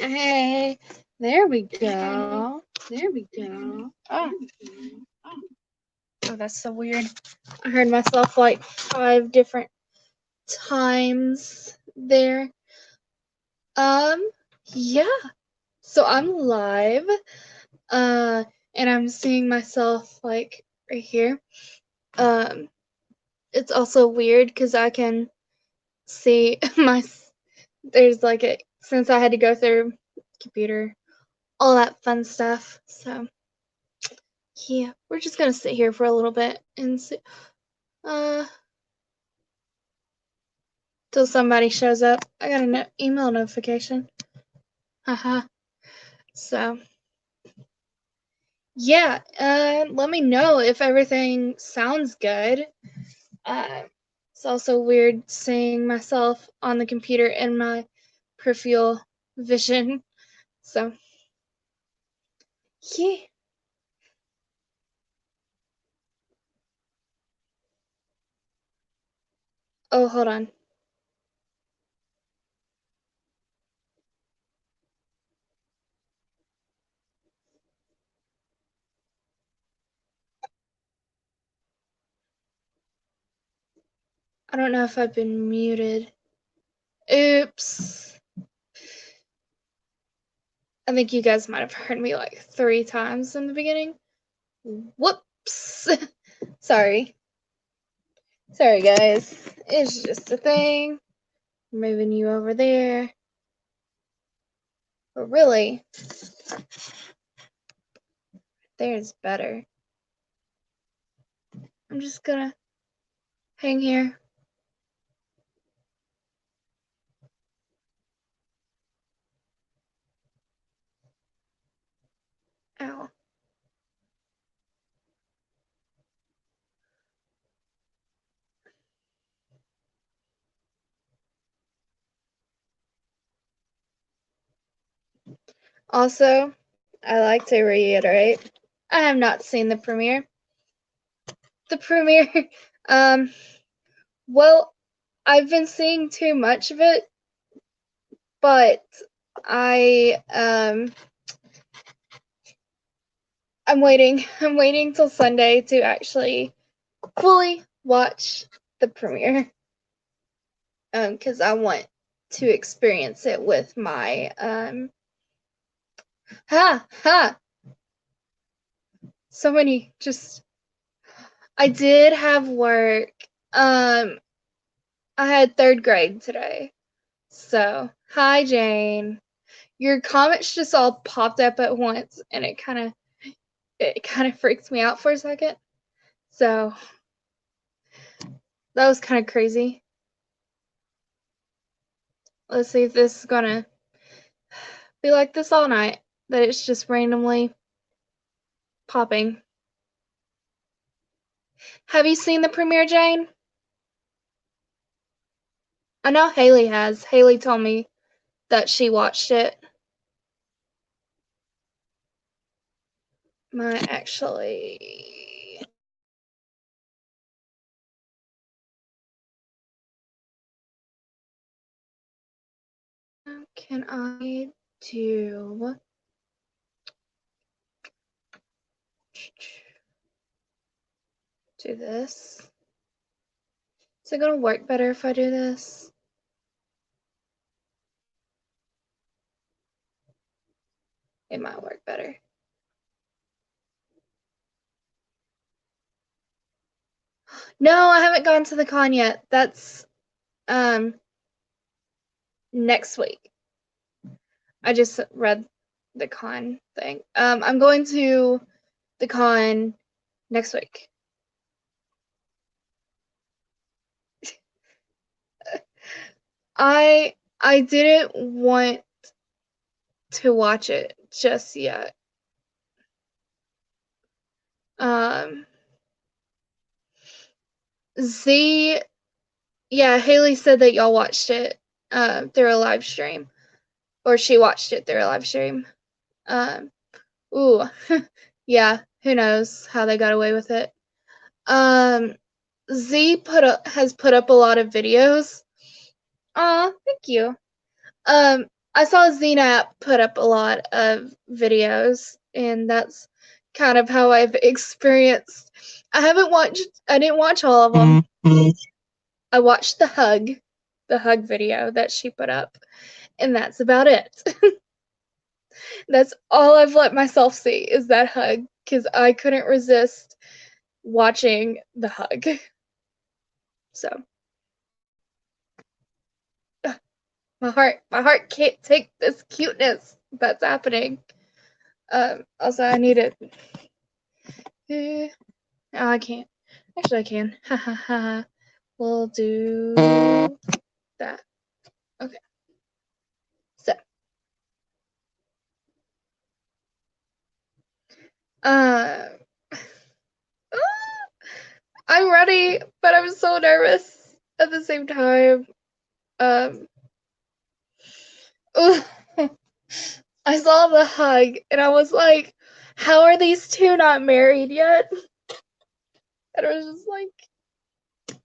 Hey, there we go. There we go. Oh, oh, that's so weird. I heard myself like 5 different times there. Um, yeah. So I'm live. Uh, and I'm seeing myself like right here. Um, it's also weird because I can see there's like since I had to go through computer, all that fun stuff. So yeah, we're just gonna sit here for a little bit and see, uh, till somebody shows up. I got an email notification. Haha. So yeah, let me know if everything sounds good. It's also weird seeing myself on the computer in my peripheral vision. So yeah. Oh, hold on. I don't know if I've been muted. Oops. I think you guys might have heard me like 3 times in the beginning. Whoops. Sorry. Sorry, guys. It's just a thing. Moving you over there. But really, there's better. I'm just gonna hang here. Ow. Also, I like to reiterate, I have not seen the premiere. The premiere, um, well, I've been seeing too much of it, but I'm waiting. I'm waiting till Sunday to actually fully watch the premiere. Because I want to experience it with my so many just I did have work. I had 3rd grade today. So, hi Jane. Your comments just all popped up at once and it kind of freaked me out for a second. So, that was kind of crazy. Let's see if this is gonna be like this all night, that it's just randomly popping. Have you seen the premiere, Jane? I know Haley has. Haley told me that she watched it. My actually. Can I do this? Is it gonna work better if I do this? It might work better. No, I haven't gone to the con yet. That's next week. I just read the con thing. I'm going to the con next week. I didn't want to watch it just yet. Z, yeah, Haley said that y'all watched it through a live stream, or she watched it through a live stream. Ooh, yeah, who knows how they got away with it. Z has put up a lot of videos. Aw, thank you. I saw Xenap put up a lot of videos, and that's kind of how I've experienced. I didn't watch all of them. I watched the hug video that she put up, and that's about it. That's all I've let myself see is that hug, because I couldn't resist watching the hug. So my heart can't take this cuteness that's happening. Also, I need it. Oh, I can't. Actually, I can. Ha ha ha. We'll do that. Okay. So, uh, I'm ready, but I'm so nervous at the same time. Um, I saw the hug and I was like, how are these two not married yet? And I was just like,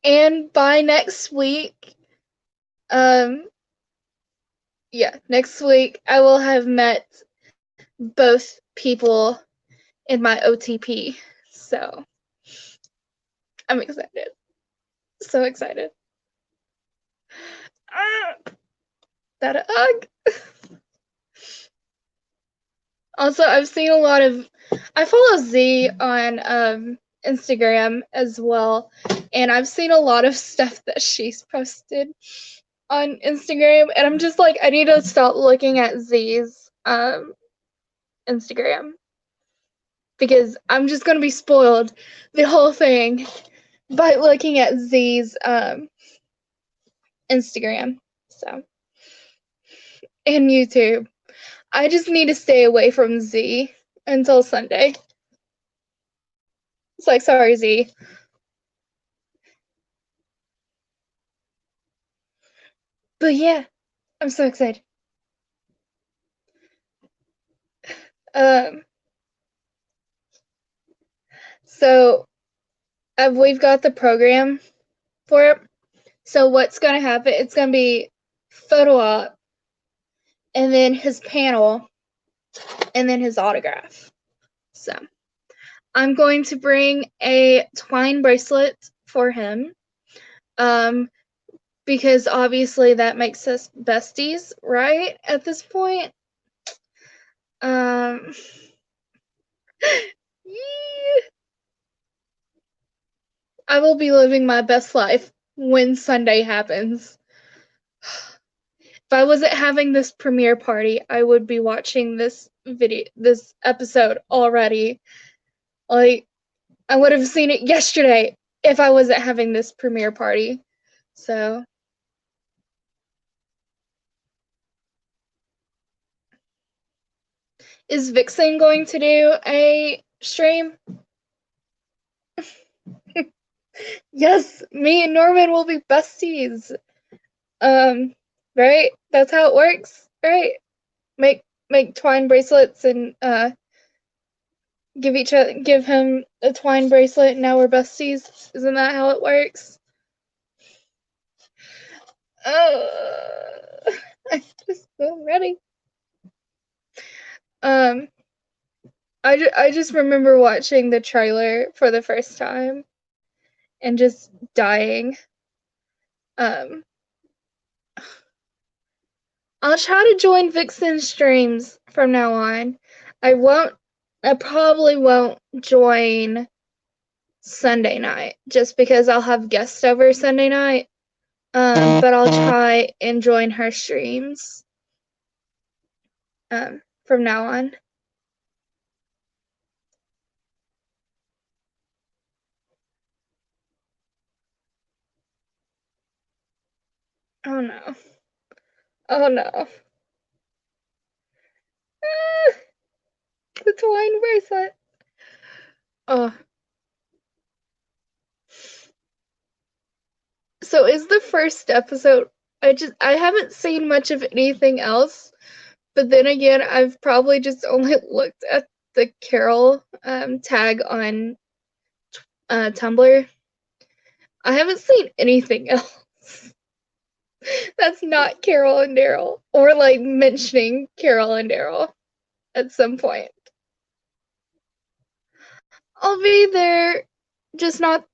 and by next week, um, yeah, next week I will have met both people in my OTP. So I'm excited. So excited. Ah, that a hug. Also, I've seen a lot of. I follow Z on Instagram as well, and I've seen a lot of stuff that she's posted on Instagram, and I'm just like, I need to stop looking at Z's Instagram because I'm just gonna be spoiled the whole thing by looking at Z's Instagram. So and YouTube. I just need to stay away from Z until Sunday. It's like, sorry, Z. But yeah, I'm so excited. Um, so we've got the program for it. So what's gonna happen? It's gonna be photo op, and then his panel, and then his autograph. So I'm going to bring a twine bracelet for him. Um, because obviously that makes us besties, right? At this point. Um, I will be living my best life when Sunday happens. If I wasn't having this premiere party, I would be watching this episode already. Like, I would have seen it yesterday if I wasn't having this premiere party. So, is Vixen going to do a stream? Yes, me and Norman will be besties. Um, right? That's how it works, right? Make twine bracelets and give him a twine bracelet and now we're besties. Isn't that how it works? I'm just so ready. Um, I just remember watching the trailer for the first time and just dying. Um, I'll try to join Vixen's streams from now on. I won't. I probably won't join Sunday night just because I'll have guests over Sunday night. But I'll try and join her streams from now on. Oh no. Oh no. Ah, the twine bracelet. Oh. So is the first episode I haven't seen much of anything else, but then again I've probably just only looked at the Carol tag on Tumblr. I haven't seen anything else that's not Carol and Daryl, or like mentioning Carol and Daryl at some point. I'll be there, just not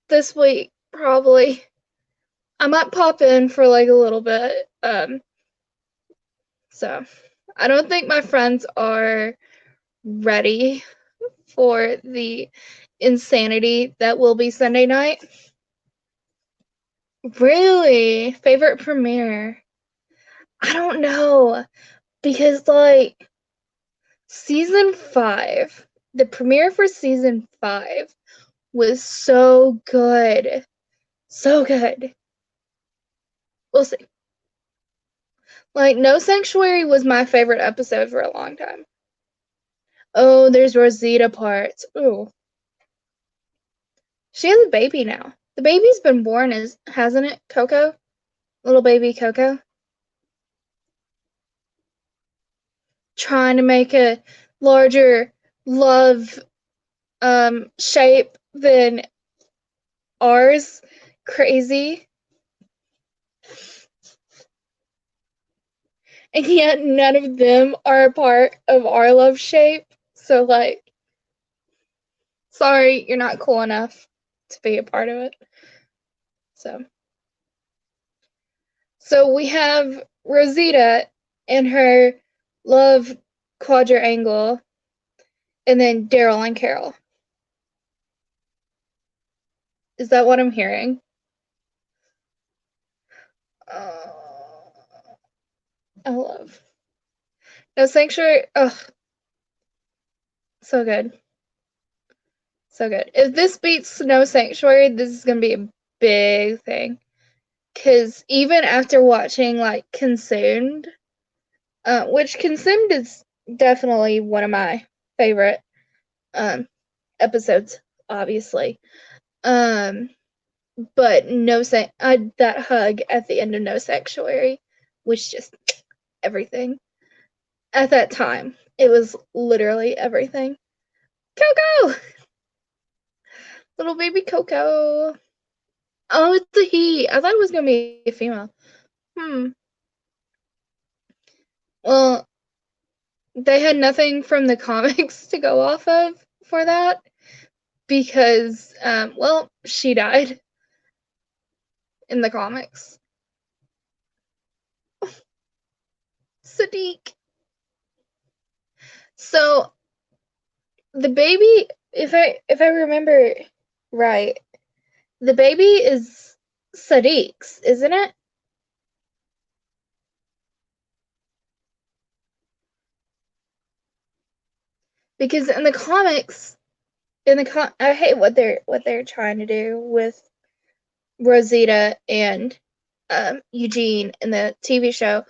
this week, probably. I might pop in for like a little bit. So I don't think my friends are ready for the insanity that will be Sunday night. Really? Favorite premiere? I don't know. Because like season 5, the premiere for season 5 was so good. So good. We'll see. Like No Sanctuary was my favorite episode for a long time. Oh, there's Rosita parts. Ooh. She has a baby now. The baby's been born, hasn't it, Coco? Little baby Coco. Trying to make a larger love shape than ours. Crazy. And yet none of them are a part of our love shape. So like, sorry, you're not cool enough to be a part of it. So we have Rosita and her love quadrangle, and then Daryl and Carol. Is that what I'm hearing? Oh, I love No Sanctuary. Oh, so good. So good. If this beats No Sanctuary, this is gonna be a big thing. Cause even after watching like Consumed, which Consumed is definitely one of my favorite um episodes, obviously. Um, but that hug at the end of No Sanctuary was just everything. At that time, it was literally everything. Coco! Little baby Coco. Oh, it's a he. I thought it was gonna be a female. Hmm. Well, they had nothing from the comics to go off of for that because, well, she died in the comics. Sadiq. So the baby, if I remember right, the baby is Sadiq's, isn't it? Because in the comics, I hate what they're trying to do with Rosita and Eugene in the TV show,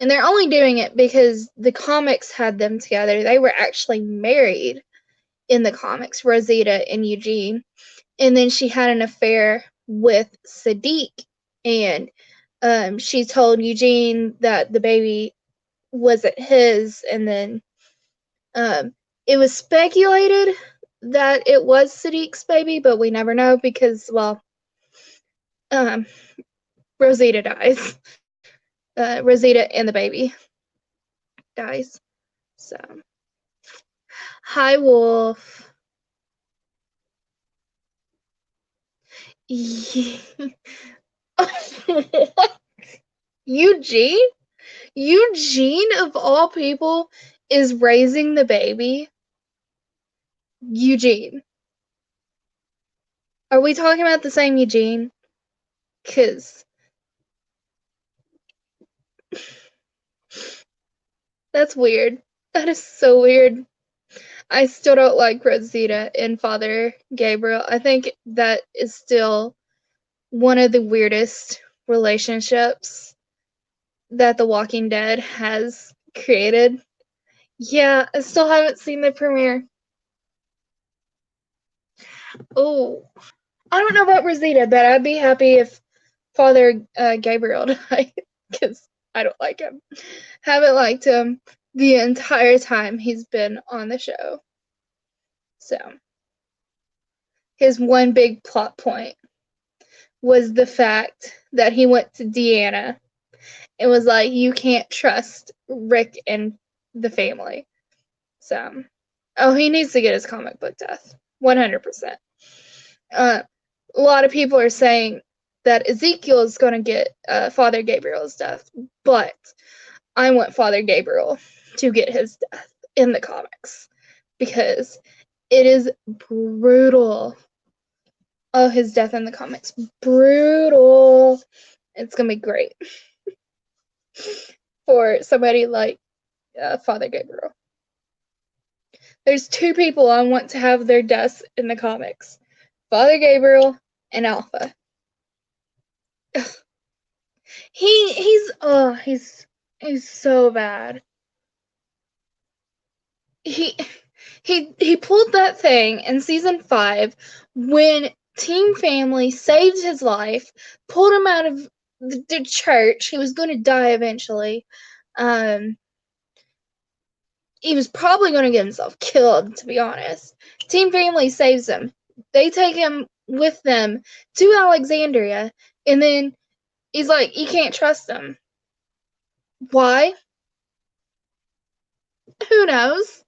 and they're only doing it because the comics had them together. They were actually married in the comics, Rosita and Eugene, and then she had an affair with Sadiq, and she told Eugene that the baby wasn't his, and then um, it was speculated that it was Sadiq's baby, but we never know because, well, um, Rosita dies. Rosita and the baby dies. So, hi, Wolf. Eugene? Eugene, of all people, is raising the baby. Eugene. Are we talking about the same Eugene? Because that's weird. That is so weird. I still don't like Rosita and Father Gabriel. I think that is still one of the weirdest relationships that The Walking Dead has created. Yeah, I still haven't seen the premiere. Oh, I don't know about Rosita, but I'd be happy if Father Gabriel died because I don't like him. Haven't liked him the entire time he's been on the show. So, his one big plot point. was the fact that he went to Deanna and was like, you can't trust Rick and the family. So, oh, he needs to get his comic book death. 100%. Uh, a lot of people are saying that Ezekiel is going to get Father Gabriel's death, but I want Father Gabriel to get his death in the comics because it is brutal. Oh, his death in the comics. Brutal. It's going to be great for somebody like Father Gabriel. There's two people I want to have their deaths in the comics. Father Gabriel and Alpha. He's so bad. He he pulled that thing in season 5 when Team Family saved his life, pulled him out of the church. He was going to die eventually. Um, he was probably going to get himself killed, to be honest. Team Family saves him. They take him with them to Alexandria, and then he's like, you can't trust him. Why? Who knows?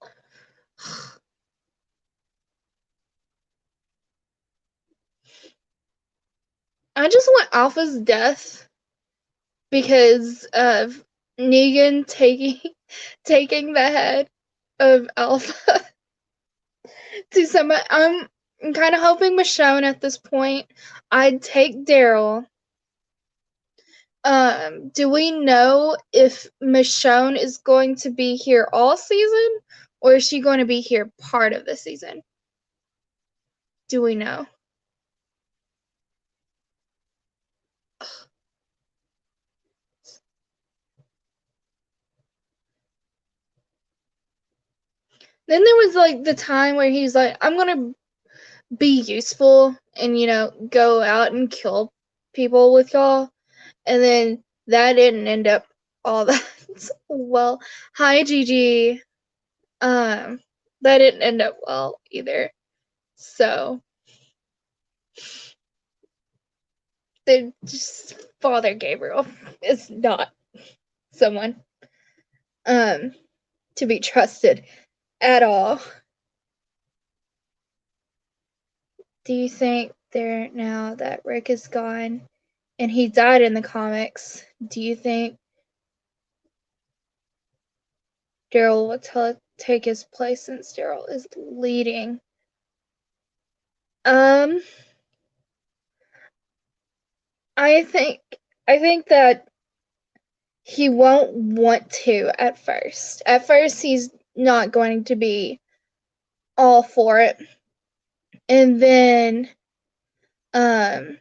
I just want Alpha's death because of Negan taking the head of Alpha to somebody. I'm kind of hoping Michonne at this point. I'd take Daryl. Do we know if Michonne is going to be here all season, or is she going to be here part of the season? Do we know? Then there was like the time where he's like, I'm gonna be useful and go out and kill people with y'all, and then that didn't end up all that well. Hi, Gigi. That didn't end up well either. So they just Father Gabriel is not someone to be trusted at all. Do you think there now that Rick is gone and he died in the comics, do you think Daryl will take his place since Daryl is leading? Um, I think that he won't want to at first. At first, he's not going to be all for it, and then um,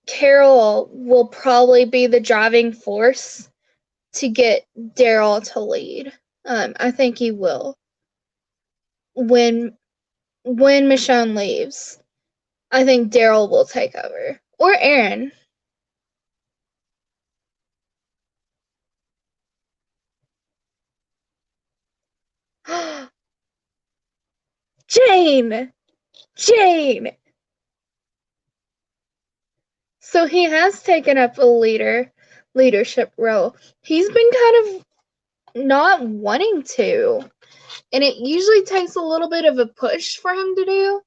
Carol will probably be the driving force to get Daryl to lead. I think he will when Michonne leaves. I think Daryl will take over, or Aaron. Jane. Jane. So he has taken up a leadership role. He's been kind of not wanting to, and it usually takes a little bit of a push for him to do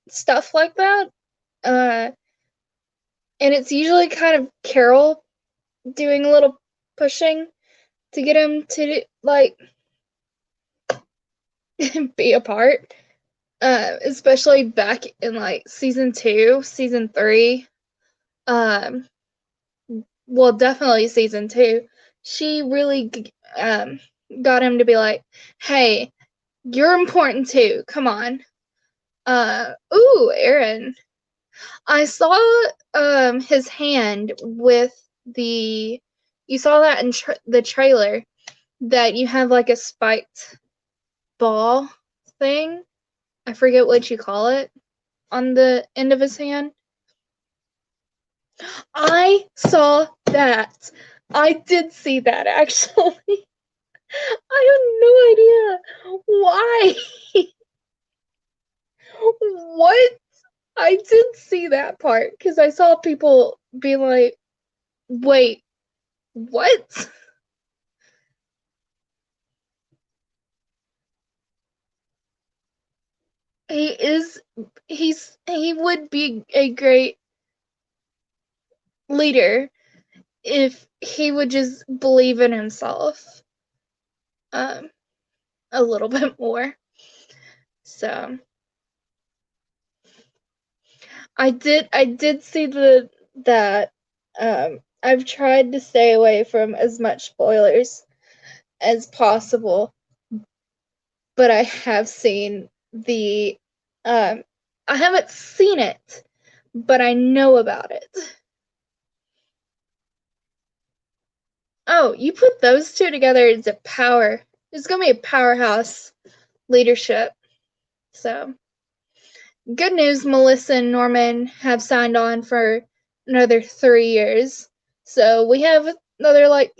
stuff like that. Uh, and it's usually kind of Carol doing a little pushing to get him to like be a part. Especially back in like season 2, season 3. Um, well, definitely season 2. She really got him to be like, "Hey, you're important too. Come on." Ooh, Aaron. I saw his hand with the. You saw that in the trailer that you have like a spiked ball thing. I forget what you call it on the end of his hand. I saw that. I did see that actually. I have no idea why. What? I did see that part because I saw people being like, wait, what? He is, he would be a great leader if he would just believe in himself um, a little bit more. So I did see that I've tried to stay away from as much spoilers as possible, but I have seen the I haven't seen it, but I know about it. Oh, you put those two together, it's a power. It's gonna be a powerhouse leadership. So good news, Melissa and Norman have signed on for another 3 years. So we have another like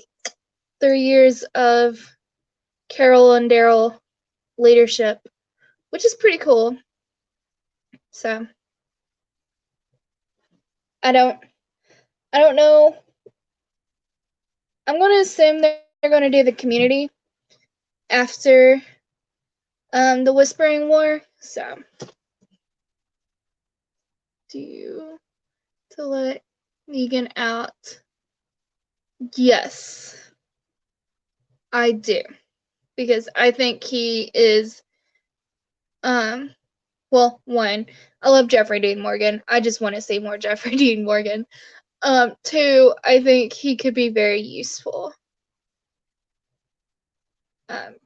3 years of Carol and Daryl leadership, which is pretty cool. So I don't I don't know. I'm gonna assume they're gonna do the community after the Whispering War. So do you to let Negan out? Yes, I do. Because I think he is well, one, I love Jeffrey Dean Morgan. I just want to see more Jeffrey Dean Morgan. Two, I think he could be very useful. Um,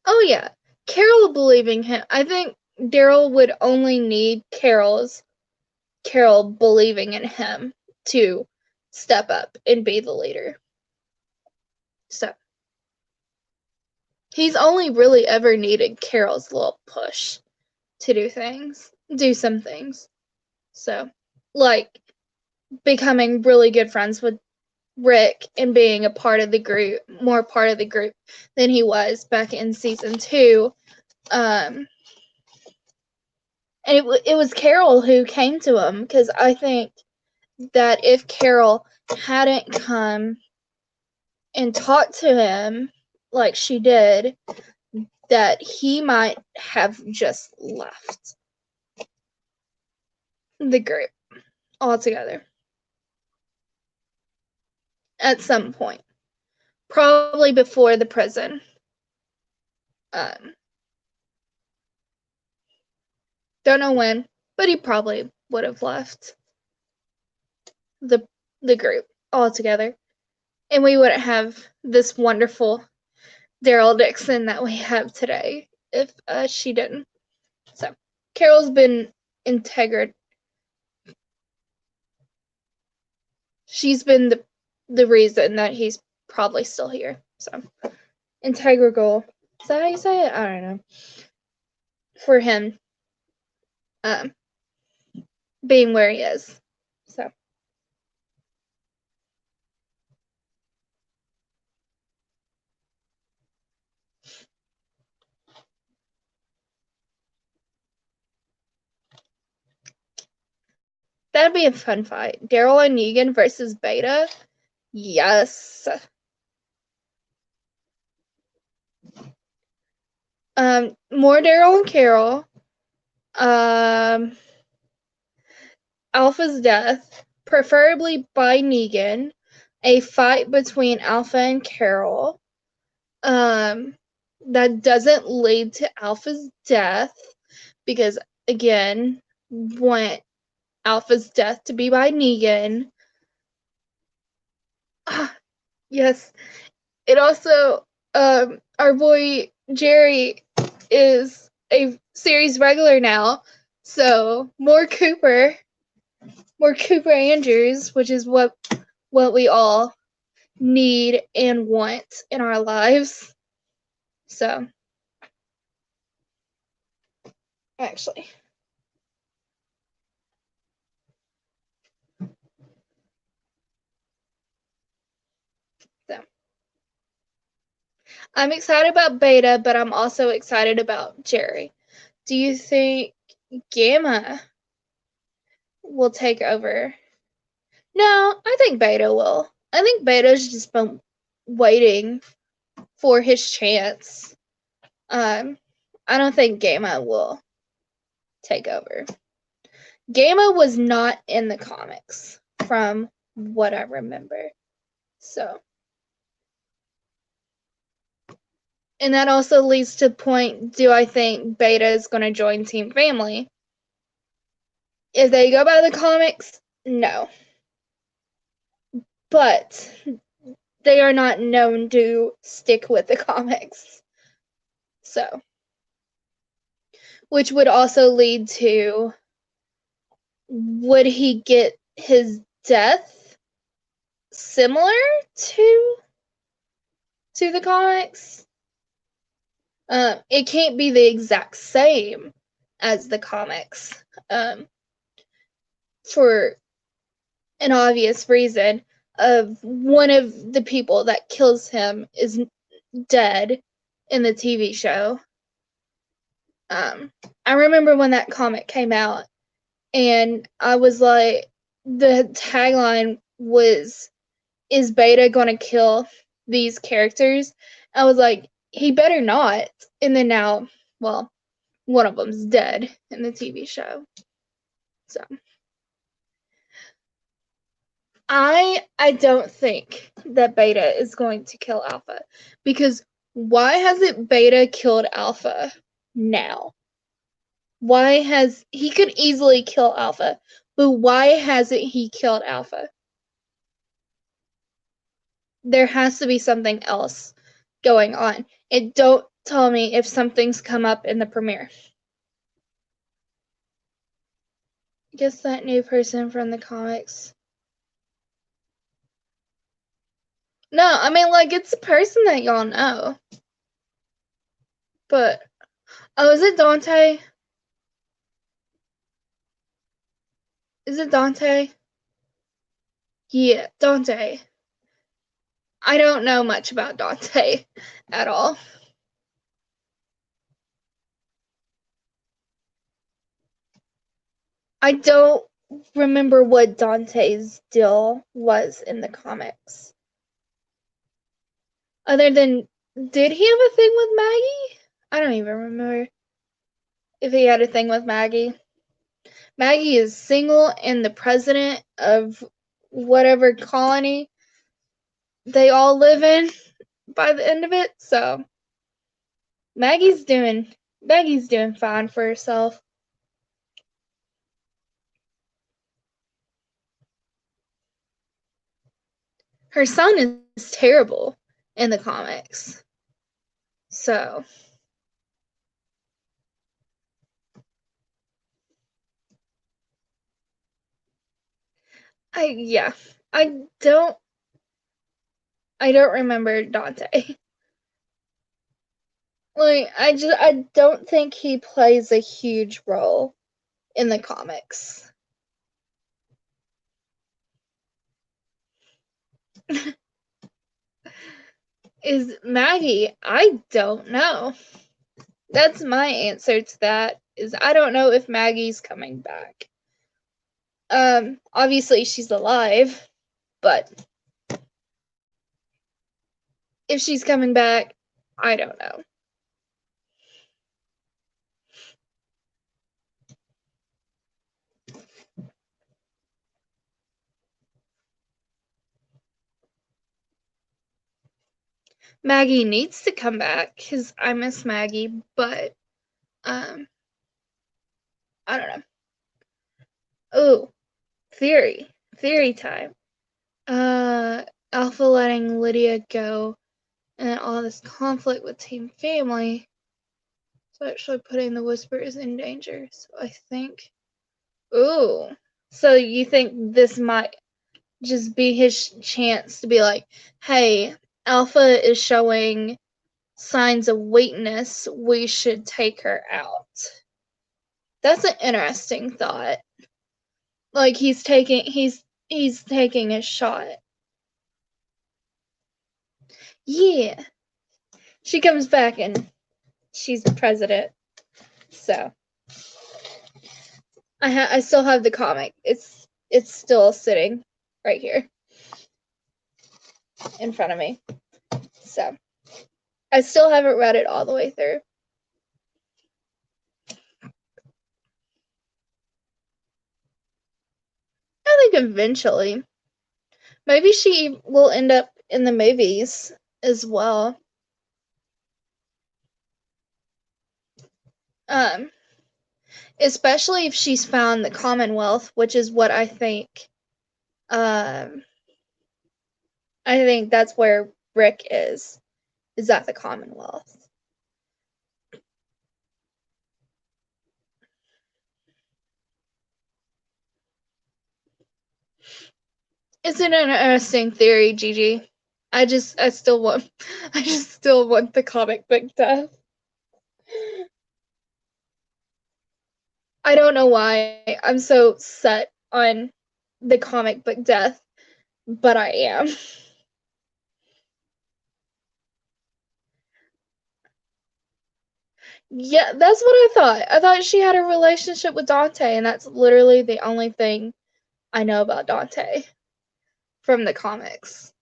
oh yeah, Carol believing him. I think Daryl would only need Carol believing in him to step up and be the leader. So he's only really ever needed Carol's little push to do some things. So, like becoming really good friends with Rick and being a part of the group, more part of the group than he was back in season 2. And it was Carol who came to him because I think that if Carol hadn't come and talked to him like she did, that he might have just left the group altogether at some point, probably before the prison. Um, don't know when, but he probably would have left the the group altogether, and we wouldn't have this wonderful Daryl Dixon that we have today if she didn't. So Carol's been integral. She's been the reason that he's probably still here. So integral. Is that how you say it? I don't know. For him, um, being where he is. So that'd be a fun fight. Daryl and Negan versus Beta. Yes. More Daryl and Carol. Um, Alpha's death, preferably by Negan. A fight between Alpha and Carol. Um, that doesn't lead to Alpha's death because again, want Alpha's death to be by Negan. Yes. It also our boy Jerry is a series regular now. So more Cooper Andrews, which is what we all need and want in our lives. So actually, so I'm excited about Beta, but I'm also excited about Jerry. Do you think Gamma will take over? No, I think Beta will. I think Beta's just been waiting for his chance. I don't think Gamma will take over. Gamma was not in the comics, from what I remember. So, and that also leads to point, do I think Beta is going to join Team Family? If they go by the comics, no. But they are not known to stick with the comics. So, which would also lead to, would he get his death similar to the comics? It can't be the exact same as the comics, for an obvious reason of one of the people that kills him is dead in the TV show. I remember when that comic came out, and I was like, the tagline was, "Is Beta gonna kill these characters?" I was like, he better not. And then now, well, one of them's dead in the TV show. So I don't think that Beta is going to kill Alpha, because why hasn't Beta killed Alpha now? Why has he could easily kill Alpha, but why hasn't he killed Alpha? There has to be something else going on. And don't tell me if something's come up in the premiere. Guess that new person from the comics. No, I mean, like, it's a person that y'all know. But, oh, is it Dante? Is it Dante? Yeah, Dante. I don't know much about Dante at all. I don't remember what Dante's deal was in the comics. Other than, did he have a thing with Maggie? I don't even remember if he had a thing with Maggie. Maggie is single and the president of whatever colony they all live in by the end of it, so Maggie's doing fine for herself. Her son is terrible in the comics. So yeah. I don't remember Dante. Like, I don't think he plays a huge role in the comics. Is Maggie? I don't know. That's my answer to that, is I don't know if Maggie's coming back. Obviously she's alive, but if she's coming back, I don't know. Maggie needs to come back because I miss Maggie, but I don't know. Oh, theory time. Alpha letting Lydia go, and all this conflict with Team Family, so actually putting the Whispers in danger. So I think, ooh, so you think this might just be his chance to be like, hey, Alpha is showing signs of weakness, we should take her out. That's an interesting thought. Like, he's taking a shot. Yeah. She comes back and she's the president. So I still have the comic. It's still sitting right here in front of me. So I still haven't read it all the way through. I think eventually. Maybe she will end up in the movies as well. Um, Especially if she's found the Commonwealth, which is what I think. Um, I think that's where Rick is. Is at the Commonwealth. It's an interesting theory, Gigi. I still want I just still want the comic book death. I don't know why I'm so set on the comic book death, but I am. Yeah, that's what I thought. I thought she had a relationship with Dante, and that's literally the only thing I know about Dante from the comics.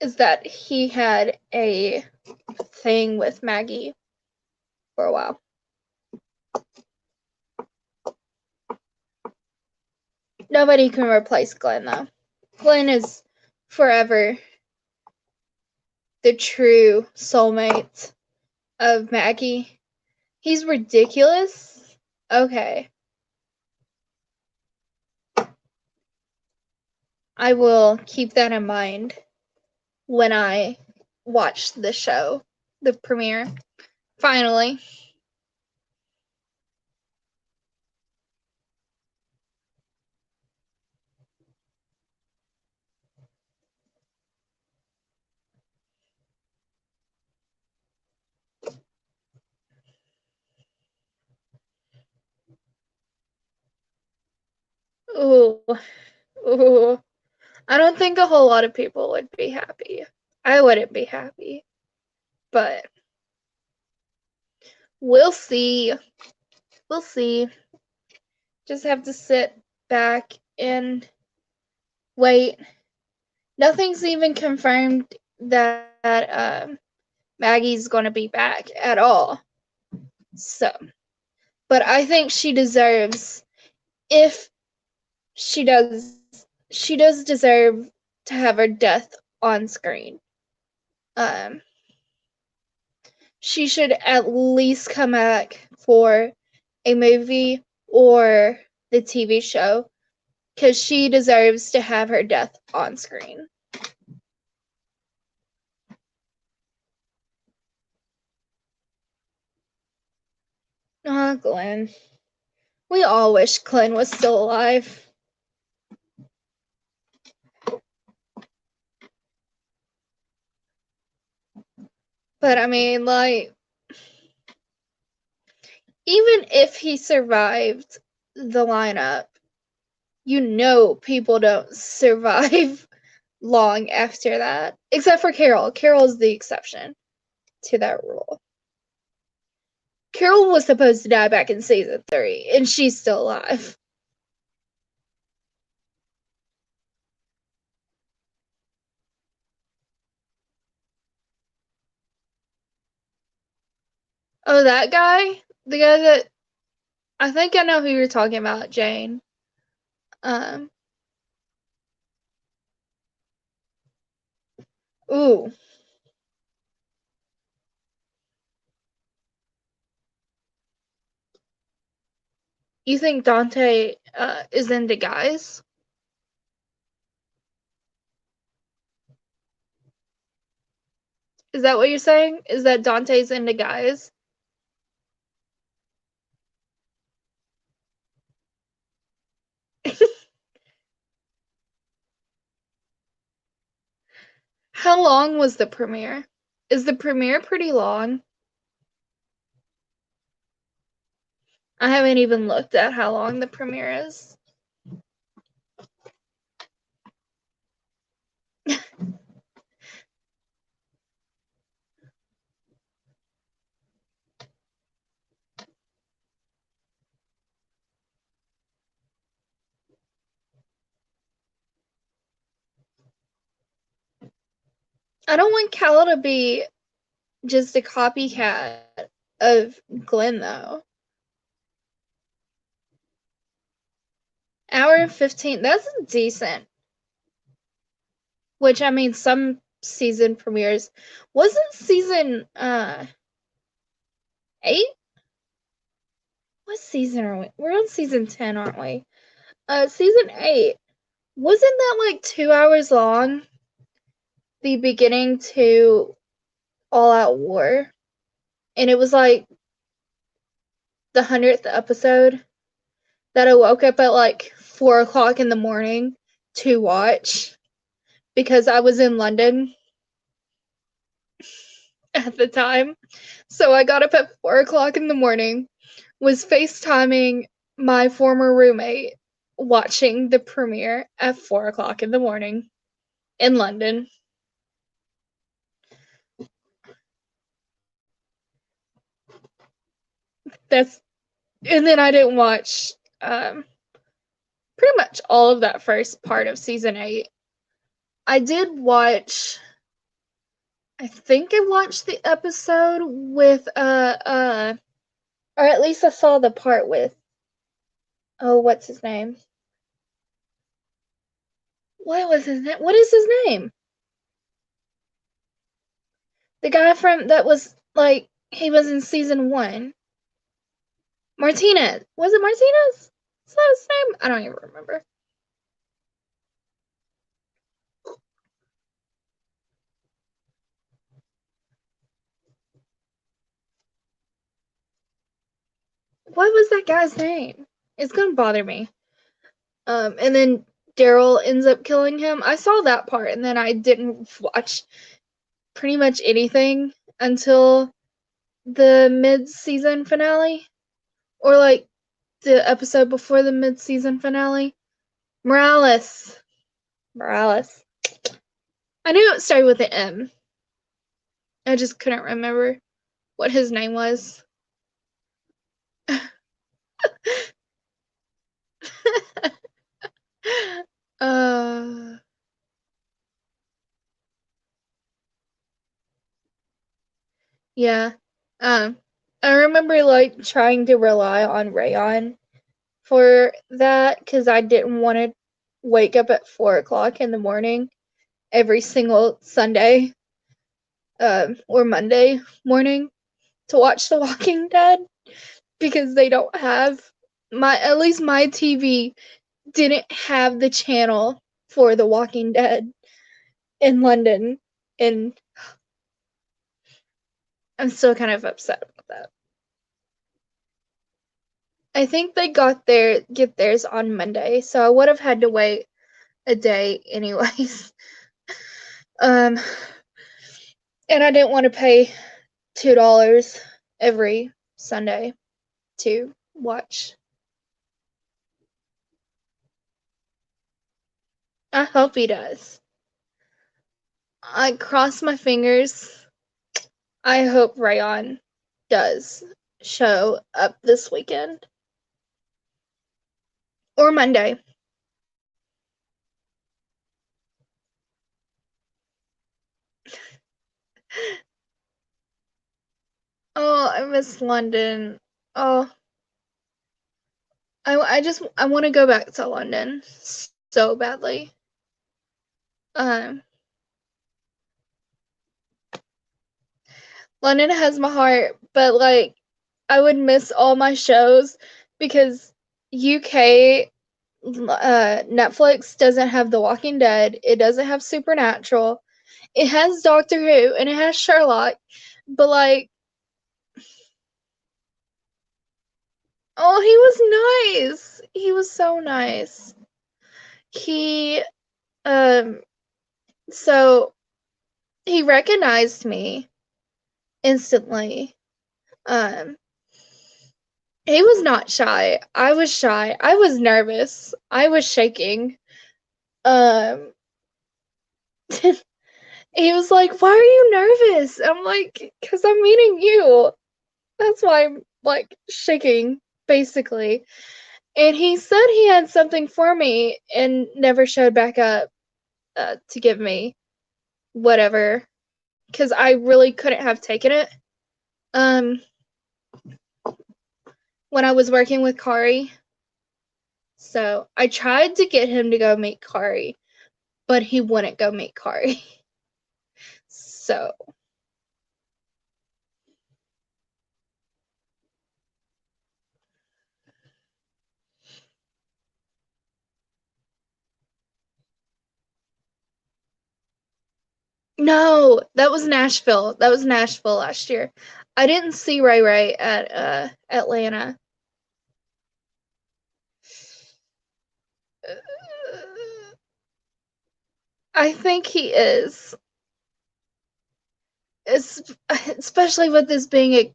Is that he had a thing with Maggie for a while. Nobody can replace Glenn, though. Glenn is forever the true soulmate of Maggie. He's ridiculous. Okay. I will keep that in mind when I watch the show, the premiere. Finally. Ooh. Ooh. I don't think a whole lot of people would be happy. I wouldn't be happy. But we'll see. We'll see. Just have to sit back and wait. Nothing's even confirmed that Maggie's going to be back at all. So, but I think she deserves, if she does, she does deserve to have her death on screen. Um, she should at least come back for a movie or the TV show because she deserves to have her death on screen. Oh, Glenn. We all wish Glenn was still alive. But I mean, like, even if he survived the lineup, you know people don't survive long after that. Except for Carol. Carol's the exception to that rule. Carol was supposed to die back in season 3, and she's still alive. Oh, that guy? The guy that I think I know who you're talking about, Jane. Um, ooh. You think Dante is into guys? Is that what you're saying? Is that Dante's into guys? How long was the premiere? Is the premiere pretty long? I haven't even looked at how long the premiere is. I don't want Cal to be just a copycat of Glenn, though. Hour and 15, that's decent. Which, I mean, some season premieres. Wasn't season 8? What season are we? We're on season 10, aren't we? Season 8. Wasn't that like 2 hours long? The beginning to All Out War. And it was like the 100th episode that I woke up at like 4 o'clock in the morning to watch because I was in London at the time. So I got up at 4 o'clock in the morning, was FaceTiming my former roommate, watching the premiere at 4 o'clock in the morning in London. That's and then I didn't watch pretty much all of that first part of season 8. I did watch I think I watched the episode with or at least I saw the part with what's his name? What was his name? What is his name? The guy from that was like he was in season 1. Martinez. Was it Martinez? Is that his name? I don't even remember. What was that guy's name? It's gonna bother me. And then Daryl ends up killing him. I saw that part, and then I didn't watch pretty much anything until the mid-season finale, or like the episode before the mid-season finale. Morales. Morales. I knew it started with an M. I just couldn't remember what his name was. uh yeah. Um I remember like trying to rely on Rayon for that because I didn't want to wake up at 4 o'clock in the morning every single Sunday or Monday morning to watch The Walking Dead because they don't have at least my TV didn't have the channel for The Walking Dead in London, and I'm still kind of upset about that. I think they get theirs on Monday, so I would have had to wait a day anyways. Um, and I didn't want to pay $2 every Sunday to watch. I hope he does. I cross my fingers. I hope Rayon does show up this weekend or Monday. Oh, I miss London. Oh, I want to go back to London so badly. Um, London has my heart, but like I would miss all my shows because UK Netflix doesn't have The Walking Dead. It doesn't have Supernatural. It has Doctor Who and it has Sherlock, but like, oh, he was nice. He was so nice. He um so he recognized me instantly. Um he was not shy. I was shy. I was nervous. I was shaking. Um he was like, "Why are you nervous?" I'm like, "Cuz I'm meeting you." That's why I'm like shaking basically. And he said he had something for me and never showed back up to give me whatever. because I really couldn't have taken it. Um, when I was working with Kari. So I tried to get him to go meet Kari, but he wouldn't go meet Kari. So no, that was Nashville. That was Nashville last year. I didn't see Ray Ray at Atlanta. I think he is. It's, especially with this being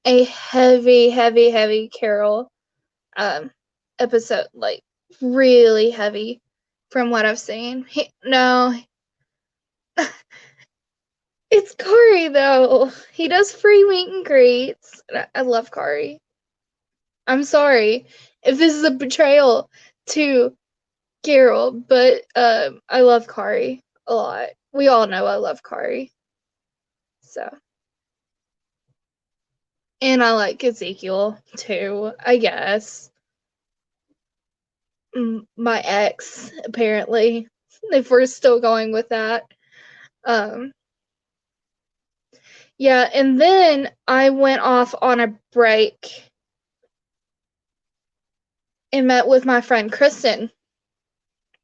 a heavy, heavy, heavy Carol um episode, like really heavy from what I've seen. No, it's Kari though. He does free meet and greets. I love Kari. I'm sorry if this is a betrayal to Carol, but I love Kari a lot. We all know I love Kari. So, and I like Ezekiel too, I guess. My ex, apparently, if we're still going with that. Um, yeah, and then I went off on a break and met with my friend Kristen,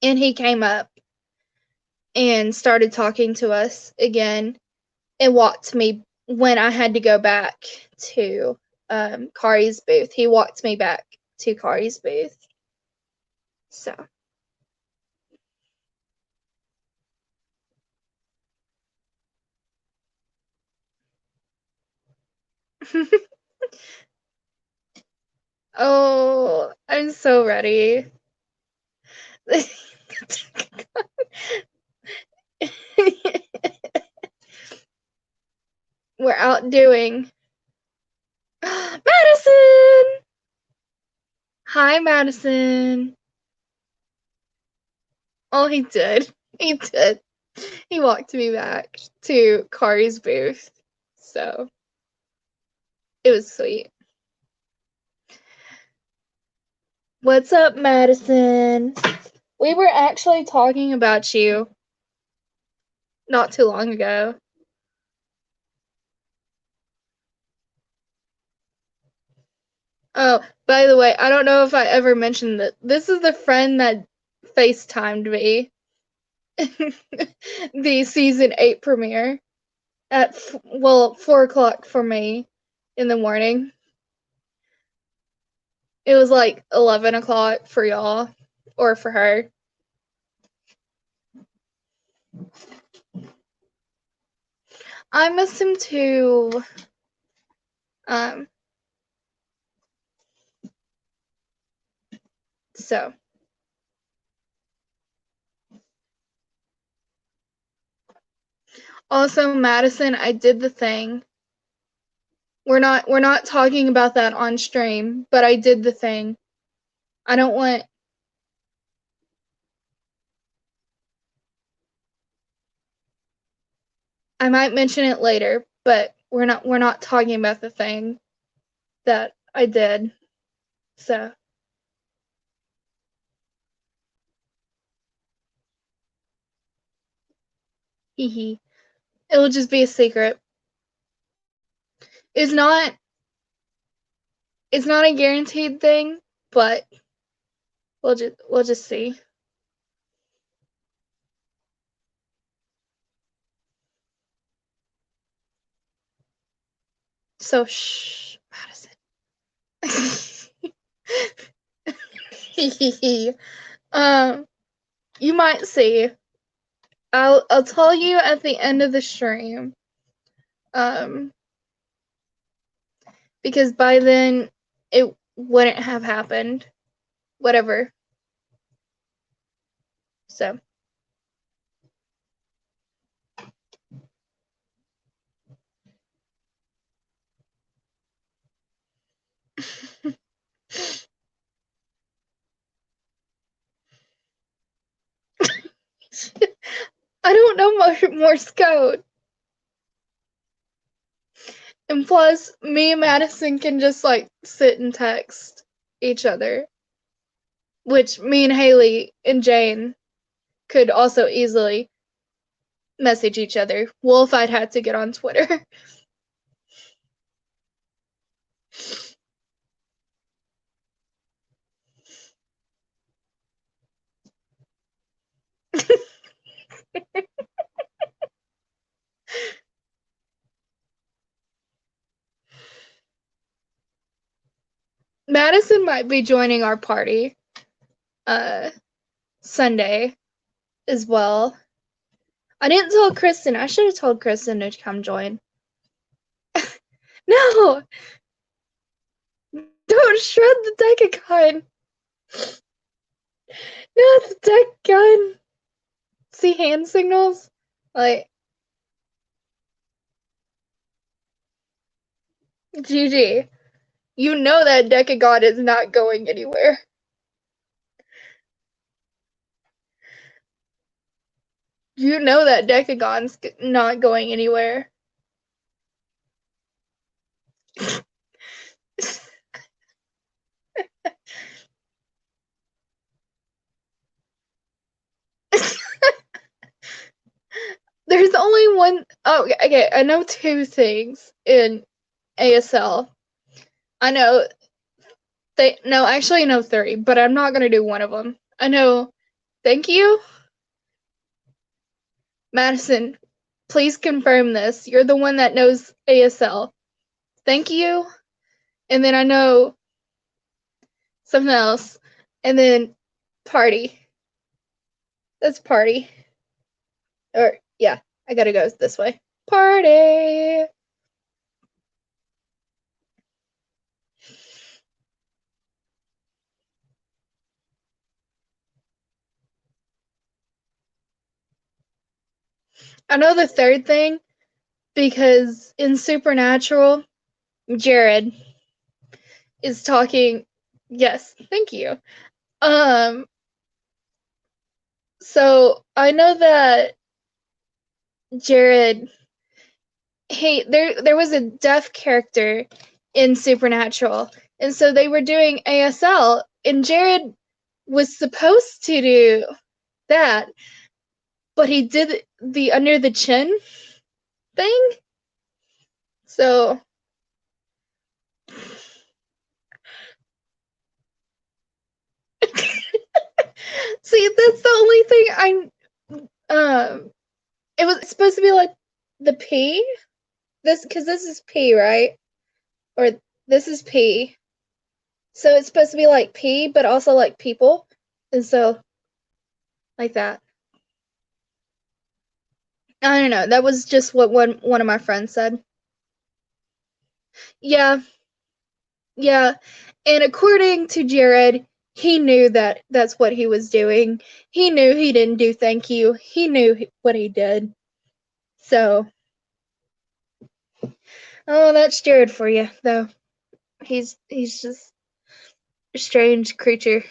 and he came up and started talking to us again and walked me when I had to go back to Kari's booth. He walked me back to Kari's booth. So oh, I'm so ready. We're out doing Madison. Hi, Madison. Oh, he did. He did. He walked me back to Kari's booth. So it was sweet. What's up, Madison? We were actually talking about you not too long ago. Oh, by the way, I don't know if I ever mentioned that this is the friend that FaceTimed me the season 8 premiere at 4 o'clock for me in the morning. It was like 11 o'clock for y'all or for her. I miss him too. Um, so also Madison, I did the thing. We're not talking about that on stream, but I did the thing. I don't want I might mention it later, but we're not talking about the thing that I did. So, hee hee. It'll just be a secret. It's not it's not a guaranteed thing, but we'll just see. So shh, Madison. um, you might see. I'll tell you at the end of the stream. Um, because by then it wouldn't have happened. Whatever. So I don't know Morse code. And plus, me and Madison can just like sit and text each other, which me and Haley and Jane could also easily message each other. Wolf, I'd had to get on Twitter. Madison might be joining our party uh Sunday as well. I didn't tell Kristen. I should have told Kristen to come join. No, don't shred the decagon. Not the decagon. See hand signals? Like, GG. You know that decagon is not going anywhere. You know that decagon's not going anywhere. There's only one. Oh, okay. I know two things in ASL. I know no, actually, I know three, but I'm not gonna do one of them. I know. Thank you, Madison. Please confirm this. You're the one that knows ASL. Thank you. And then I know something else. And then party. That's party. Or yeah, I gotta go this way. Party. I know the third thing because in Supernatural, Jared is talking. Yes, thank you. Um, so I know that Jared. Hey, there was a deaf character in Supernatural, and so they were doing ASL, and Jared was supposed to do that, but he did the under the chin thing. So see, that's the only thing it was supposed to be like the P. This because this is P, right? Or this is P. So it's supposed to be like P, but also like people. And so like that. I don't know. That was just what one of my friends said. Yeah, yeah. And according to Jared, he knew that that's what he was doing. He knew he didn't do thank you. He knew what he did. So, oh, that's Jared for you, though. He's just a strange creature.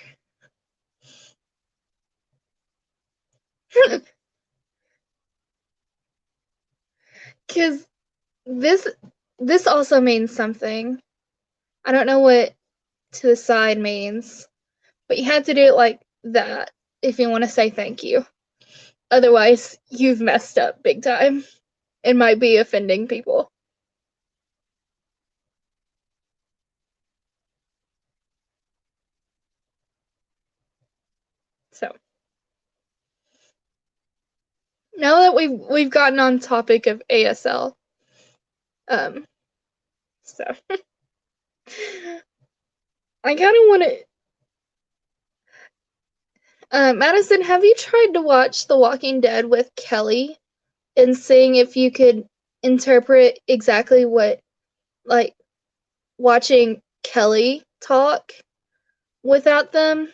Cause this this also means something. I don't know what to the side means, but you have to do it like that if you want to say thank you. Otherwise, you've messed up big time. It might be offending people. So now that we've gotten on topic of ASL, um, so I kind of want to. Madison, have you tried to watch The Walking Dead with Kelly and seeing if you could interpret exactly what, like, watching Kelly talk without them?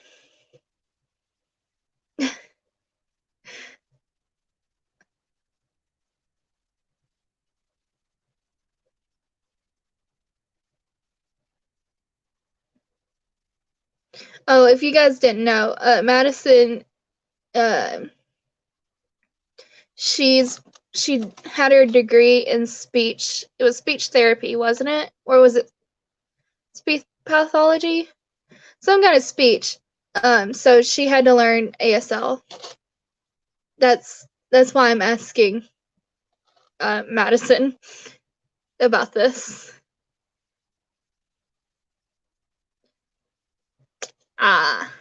Oh, if you guys didn't know, Madison, uh, she's she had her degree in speech. It was speech therapy, wasn't it? Or was it speech pathology? Some kind of speech. So she had to learn ASL. That's why I'm asking Madison about this. Ah.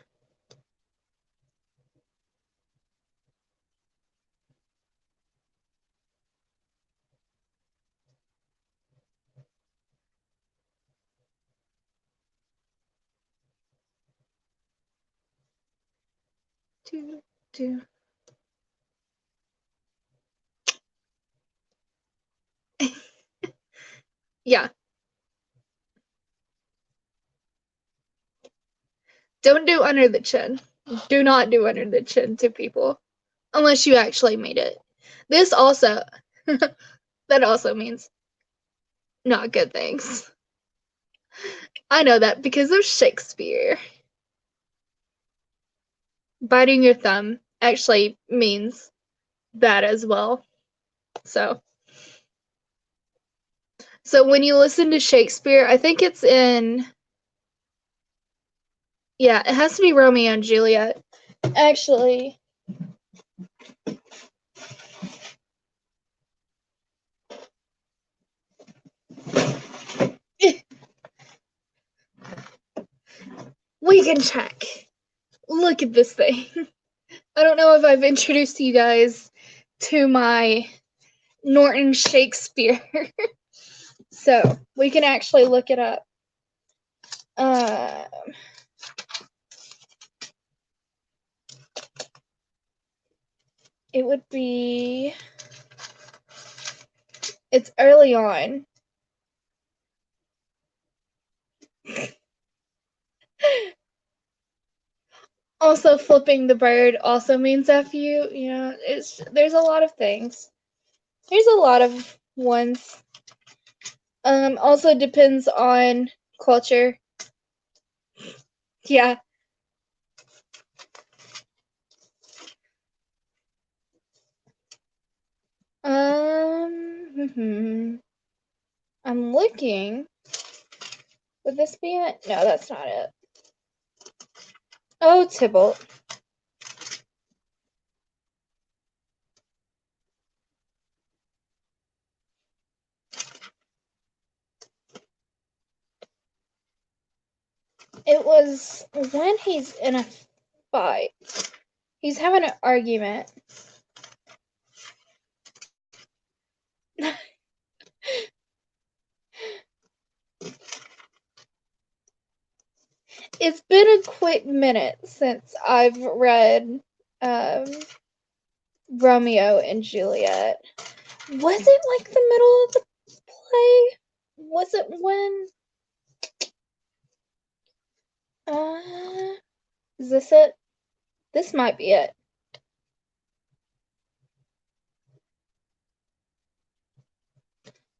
Do, do. Yeah. Don't do under the chin. Do not do under the chin to people unless you actually made it. This also that also means not good things. I know that because of Shakespeare. Biting your thumb actually means that as well. So when you listen to Shakespeare, I think it's in yeah, it has to be Romeo and Juliet. Actually, we can check. Look at this thing. I don't know if I've introduced you guys to my Norton Shakespeare. So we can actually look it up. Uh, it would be. It's early on. Also, flipping the bird also means F you. You know, there's a lot of things. There's a lot of ones. Also depends on culture. Yeah. I'm looking. Would this be it? No, that's not it. Oh, Tybalt. It was when he's in a fight. He's having an argument. It's been a quick minute since I've read um, Romeo and Juliet. Was it like the middle of the play? Was it when? Is this it? This might be it.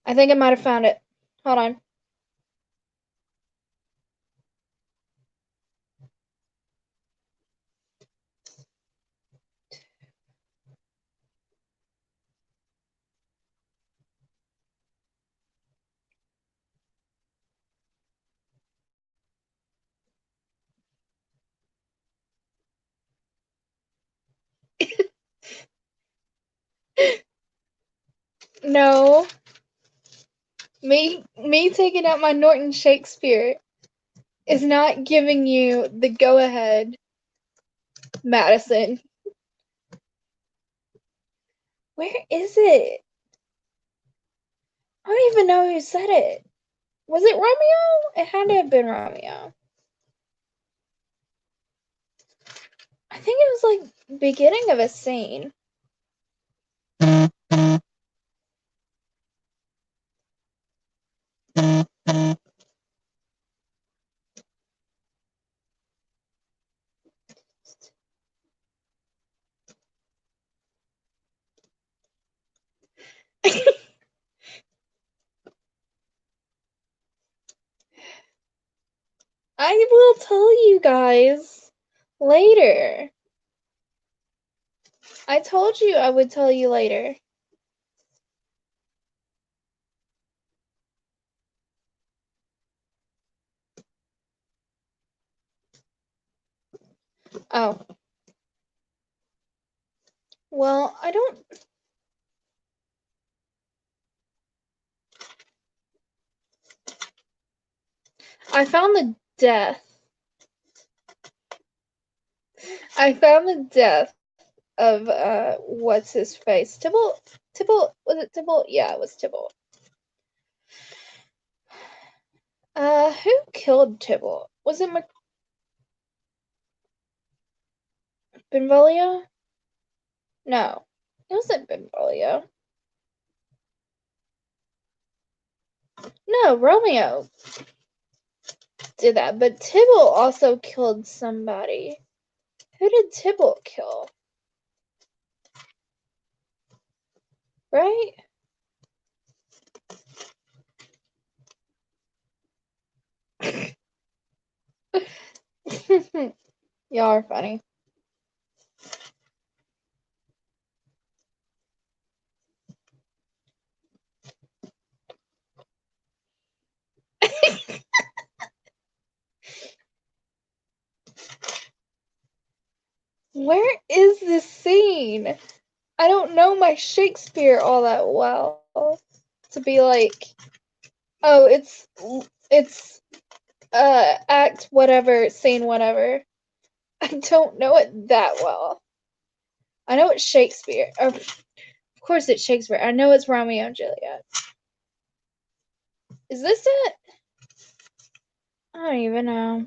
I think I might have found it. Hold on. No. Me taking out my Norton Shakespeare is not giving you the go ahead, Madison. Where is it? I don't even know who said it. Was it Romeo? It had to have been Romeo. I think it was like beginning of a scene. I will tell you guys later. I told you I would tell you later. Oh. Well, I don't. I found the death. I found the death of what's his face? Tybalt? Tybalt? Was it Tybalt? Yeah, it was Tybalt. Who killed Tybalt? Was it Benvolio? No, it wasn't Benvolio. No, Romeo did that, but Tybalt also killed somebody. Who did Tybalt kill? Right? Y'all are funny. Where is this scene? I don't know my Shakespeare all that well to be like, oh, it's act whatever, scene whatever. I don't know it that well. I know it's Shakespeare. Of course it's Shakespeare. I know it's Romeo and Juliet. Is this it? I don't even know.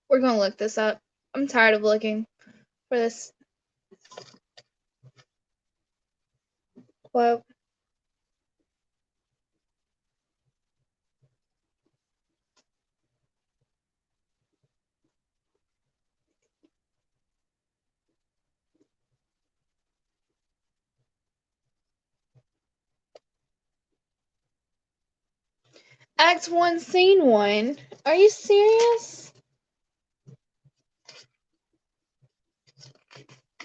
We're gonna look this up. I'm tired of looking for this quote. Act 1, Scene 1. Are you serious?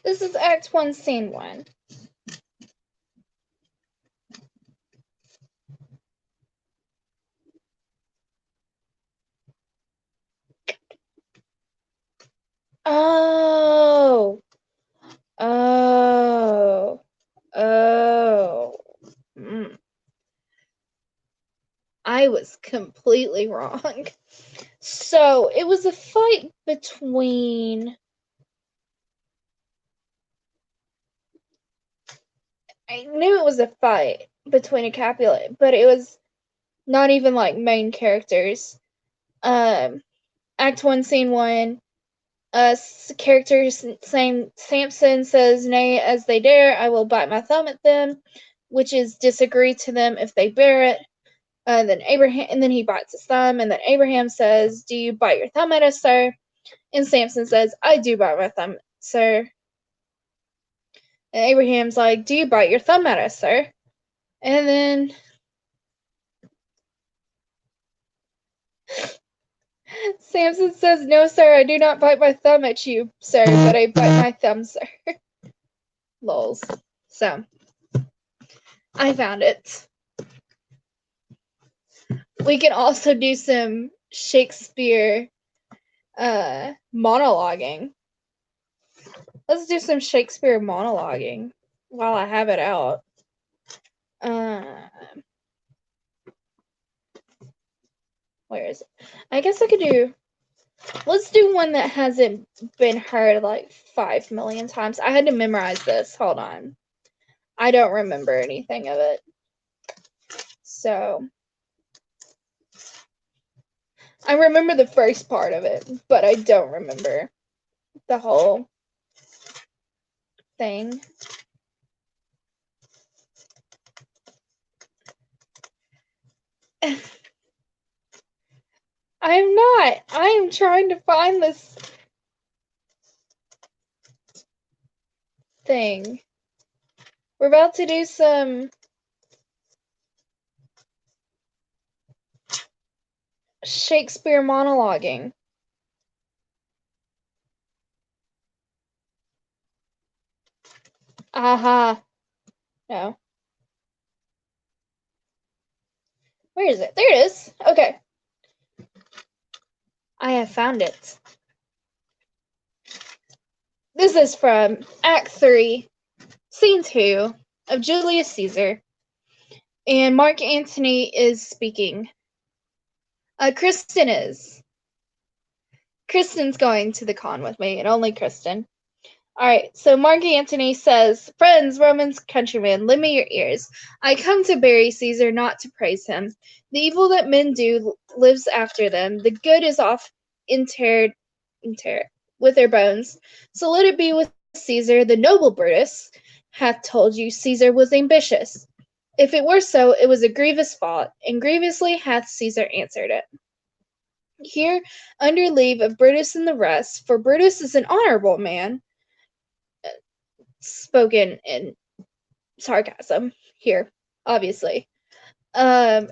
This is Act 1, Scene 1. Oh. Oh. Oh. Mm. I was completely wrong. So, it was a fight between. I knew it was a fight between a Capulet, but it was not even like main characters. Act 1, Scene 1. Characters saying Samson says, "Nay, as they dare, I will bite my thumb at them," which is disagree to them if they bear it. Then Abraham, and then he bites his thumb, and then Abraham says, "Do you bite your thumb at us, sir?" And Samson says, "I do bite my thumb, sir." And Abraham's like, "Do you bite your thumb at us, sir?" And then Samson says, "No, sir, I do not bite my thumb at you, sir, but I bite my thumb, sir." Lols. So, I found it. We can also do some Shakespeare monologuing. Let's do some Shakespeare monologuing while I have it out. Uh, where is it? I guess I could do. Let's do one that hasn't been heard like 5 million times. I had to memorize this. Hold on. I don't remember anything of it. So, I remember the first part of it, but I don't remember the whole thing. I'm not. I am trying to find this thing. We're about to do some Shakespeare monologuing. Aha. No. Where is it? There it is. Okay. I have found it. This is from Act 3, Scene 2 of Julius Caesar. And Mark Antony is speaking. Kristen is. Kristen's going to the con with me, and only Kristen. Alright, so Mark Antony says, "Friends, Romans, countrymen, lend me your ears. I come to bury Caesar, not to praise him. The evil that men do lives after them. The good is oft interred with their bones. So let it be with Caesar. The noble Brutus hath told you Caesar was ambitious. If it were so, it was a grievous fault, and grievously hath Caesar answered it. Here, under leave of Brutus and the rest, for Brutus is an honourable man," spoken in sarcasm here, obviously. Um,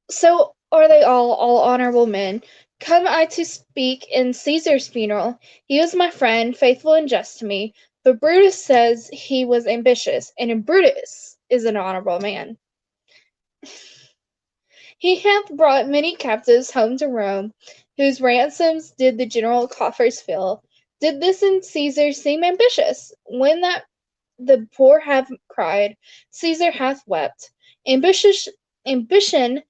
so are they all honourable men. Come I to speak in Caesar's funeral. He was my friend, faithful and just to me. But Brutus says he was ambitious, and Brutus is an honourable man. He hath brought many captives home to Rome, whose ransoms did the general coffers fill. Did this in Caesar seem ambitious? When that the poor have cried, Caesar hath wept. Ambition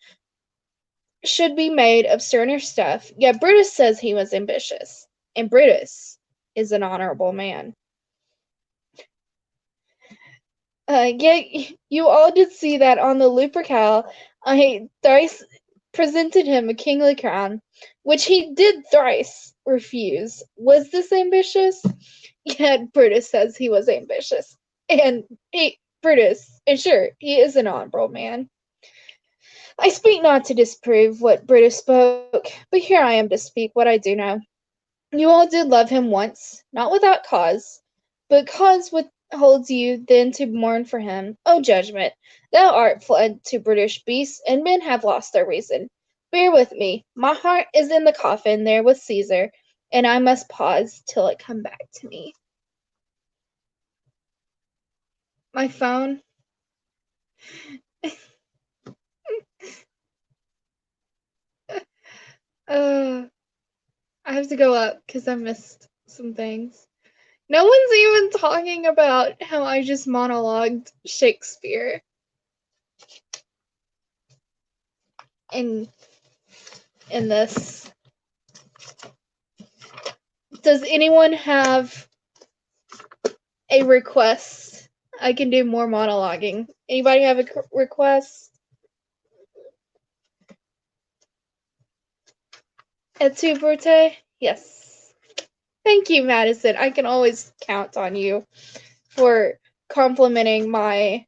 should be made of sterner stuff, yet Brutus says he was ambitious, and Brutus is an honourable man. Yet you all did see that on the Lupercal I thrice presented him a kingly crown, which he did thrice refuse. Was this ambitious? Yet Brutus says he was ambitious. And Brutus, and sure, he is an honourable man. I speak not to disprove what Brutus spoke, but here I am to speak what I do know. You all did love him once, not without cause, but cause withholds you then to mourn for him. O judgment, thou art fled to brutish beasts, and men have lost their reason. Bear with me, my heart is in the coffin there with Caesar, and I must pause till it come back to me. My phone. I have to go up because I missed some things. No one's even talking about how I just monologued Shakespeare in this. Does anyone have a request? I can do more monologuing. Anybody have a request? Et tu, Brute? Yes. Thank you, Madison. I can always count on you for complimenting my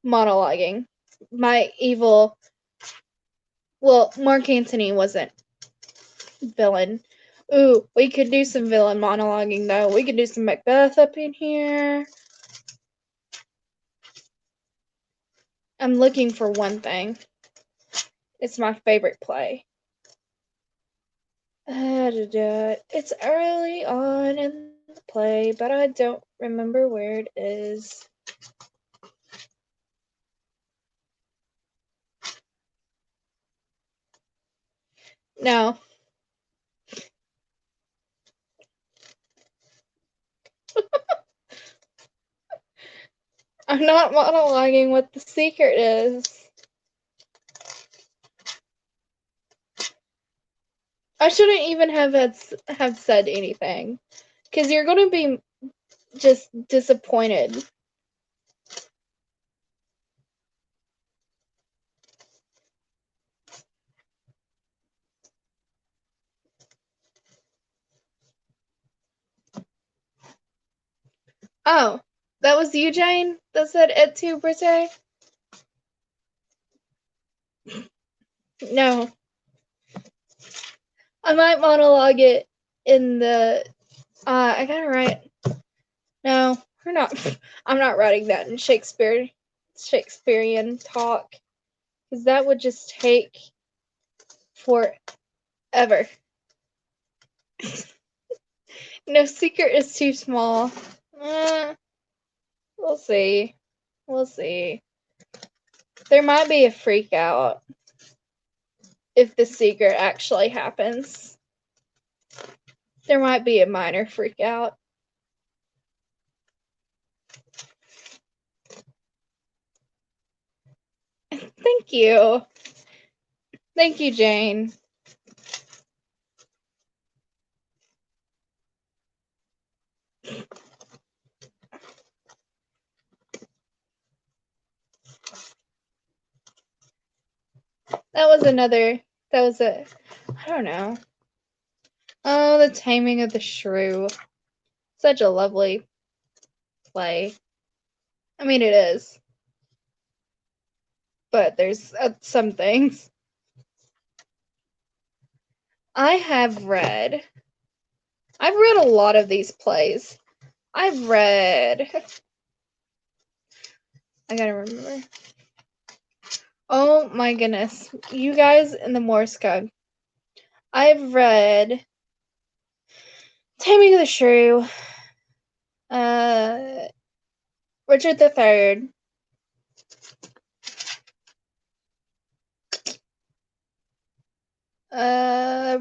monologuing. My evil. Well, Mark Antony wasn't villain. Ooh, we could do some villain monologuing though. We could do some Macbeth up in here. I'm looking for one thing. It's my favorite play. It's early on in the play, but I don't remember where it is. No. I'm not monologuing what the secret is. I shouldn't even have said anything, because you're gonna be just disappointed. Oh, that was you, Jane, that said et tu, Brite? No. I might monologue it in the. I gotta write. No, we're not. I'm not writing that in Shakespearean talk, because that would just take forever. No secret is too small. We'll see. We'll see. There might be a freak out if the secret actually happens. There might be a minor freak out. Thank you. Thank you, Jane. That was I don't know. Oh, The Taming of the Shrew. Such a lovely play. I mean, it is. But there's some things. I've read a lot of these plays. I gotta remember. Oh my goodness. You guys in the Morse code. I've read Taming of the Shrew, Richard III,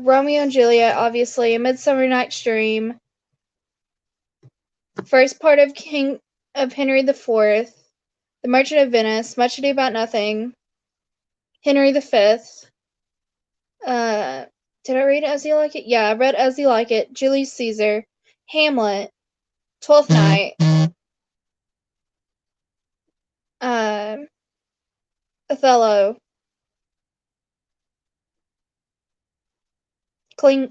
Romeo and Juliet, obviously, A Midsummer Night's Dream, first part of King of Henry IV, The Merchant of Venice, Much Ado About Nothing, Henry V. Did I read As You Like It? Yeah, I read As You Like It, Julius Caesar, Hamlet, Twelfth Night, Othello,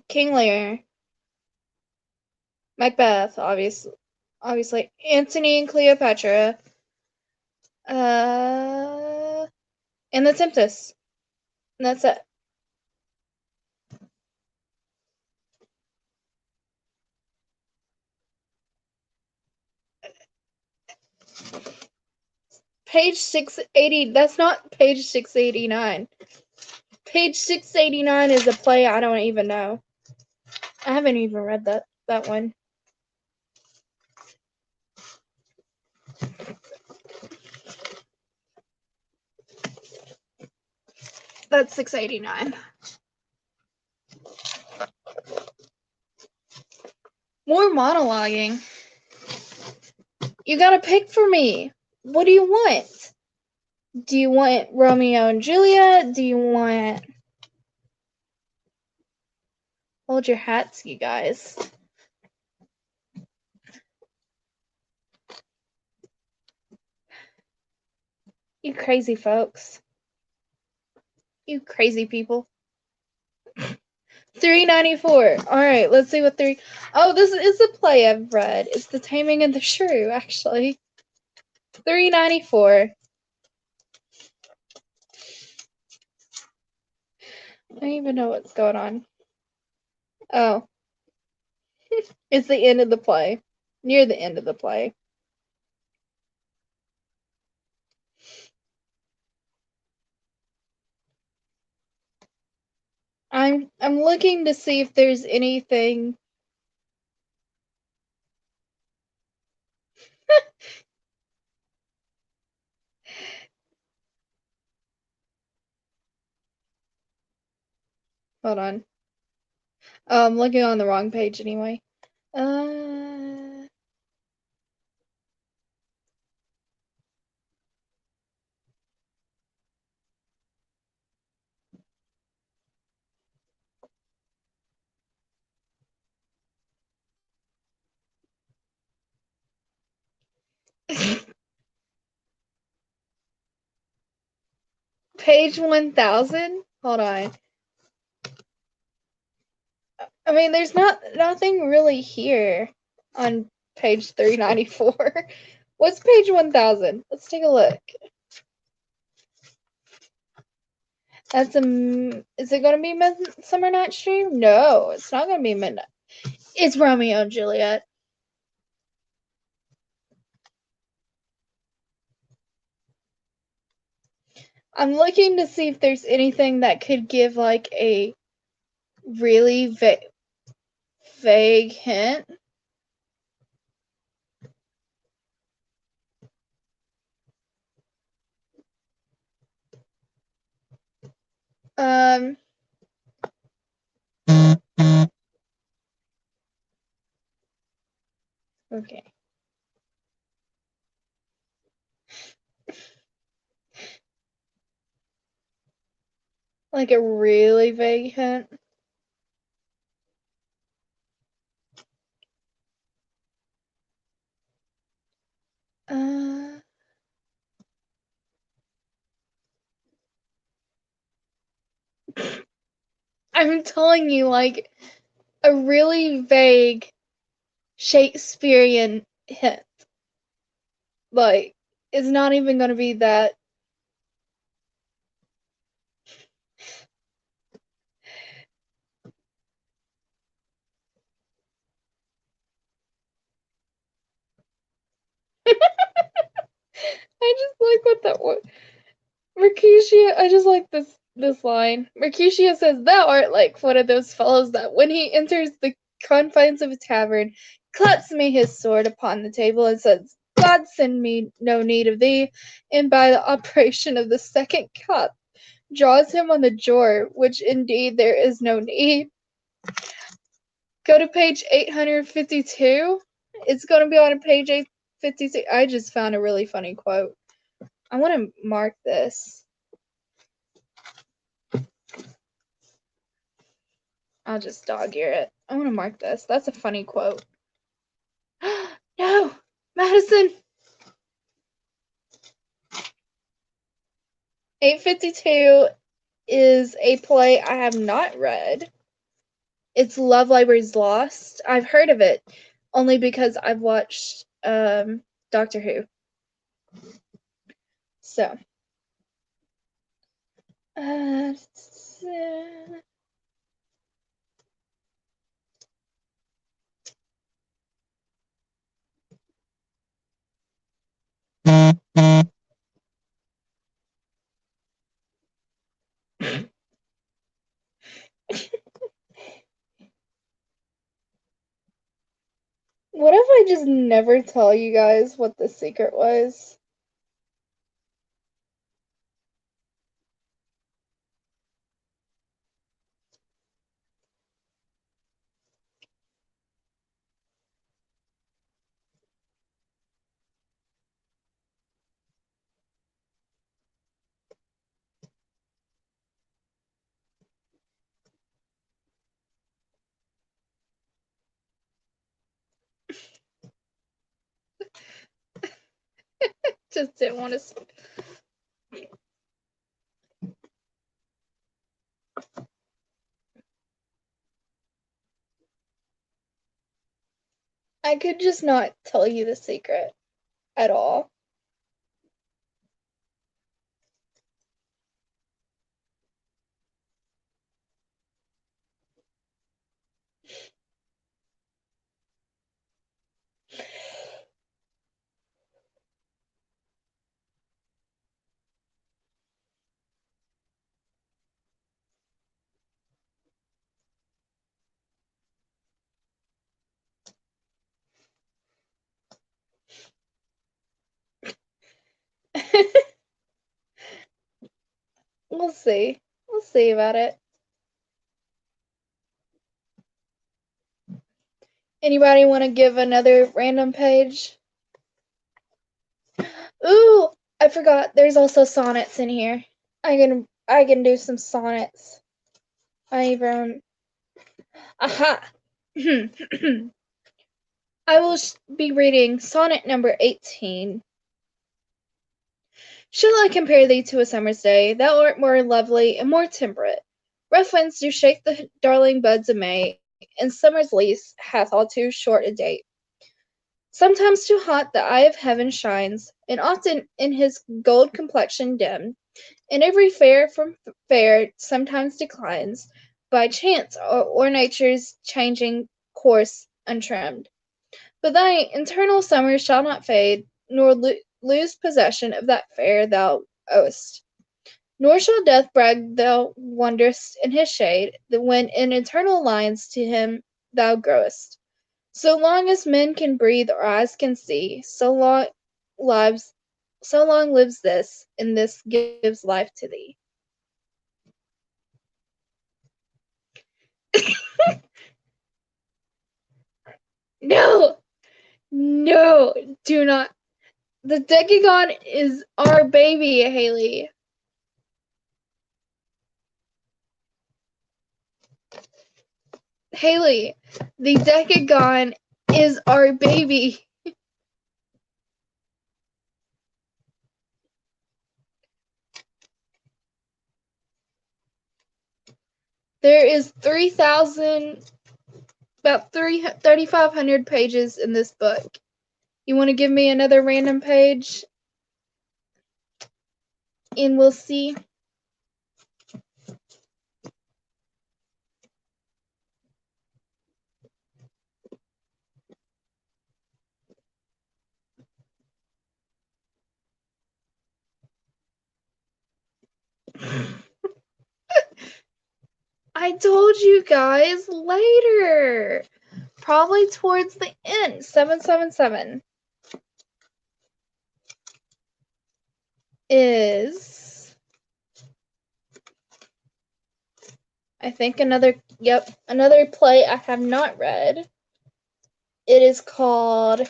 King Lear, Macbeth, obviously, Antony and Cleopatra, and The Tempest. And that's it. Page 680. That's not page 689. Page 689 is a play I don't even know. I haven't even read that one. That's 689. More monologuing. You gotta pick for me. What do you want? Do you want Romeo and Juliet? Do you want... Hold your hats, you guys. You crazy folks. You crazy people. 394. Alright, let's see what three... Oh, this is a play I've read. It's The Taming of the Shrew, actually. 394. I don't even know what's going on. Oh. It's the end of the play. Near the end of the play. I'm looking to see if there's anything. Hold on. Oh, I'm looking on the wrong page anyway. Page 1000? Hold on. I mean, there's nothing really here on page 394. What's page 1000? Let's take a look. Is it going to be Midsummer Night's Dream? No, it's not going to be Midnight. It's Romeo and Juliet. I'm looking to see if there's anything that could give like a really vague hint. Um, okay. Like a really vague hint. Uh, I'm telling you, like a really vague Shakespearean hint. Like, it's not even gonna be that. I just like what that was. Mercutio, I just like this line. Mercutio says, "Thou art like one of those fellows that, when he enters the confines of a tavern, claps me his sword upon the table and says, 'God send me no need of thee,' and by the operation of the second cup draws him on the drawer, which indeed there is no need." Go to page 852. It's going to be on page 852. I just found a really funny quote. I want to mark this. I'll just dog ear it. I want to mark this. That's a funny quote. No! Madison! 852 is a play I have not read. It's Love Library's Lost. I've heard of it only because I've watched Doctor Who. So, uh, what if I just never tell you guys what the secret was? Just didn't want to. I could just not tell you the secret at all. We'll see. We'll see about it. Anybody want to give another random page? Ooh, I forgot. There's also sonnets in here. I can do some sonnets. I even aha. I will be reading sonnet number 18. Shall I compare thee to a summer's day? Thou art more lovely and more temperate. Rough winds do shake the darling buds of May, and summer's lease hath all too short a date. Sometimes too hot the eye of heaven shines, and often in his gold complexion dim, and every fair from fair sometimes declines, by chance or nature's changing course untrimmed. But thy internal summer shall not fade, nor lose possession of that fair thou owest. Nor shall death brag thou wanderest in his shade, when in eternal lines to him thou growest. So long as men can breathe or eyes can see, lives so long lives this, and this gives life to thee. No, no, do not. The Decagon is our baby, Haley. Haley, the Decagon is our baby. There is 3,000, about 3,500 pages in this book. You want to give me another random page? And we'll see. I told you guys later. Probably towards the end. 777 is, I think, another play I have not read. It is called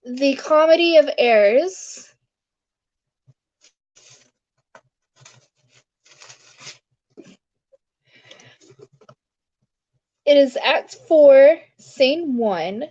The Comedy of Errors. It is Act 4, Scene 1.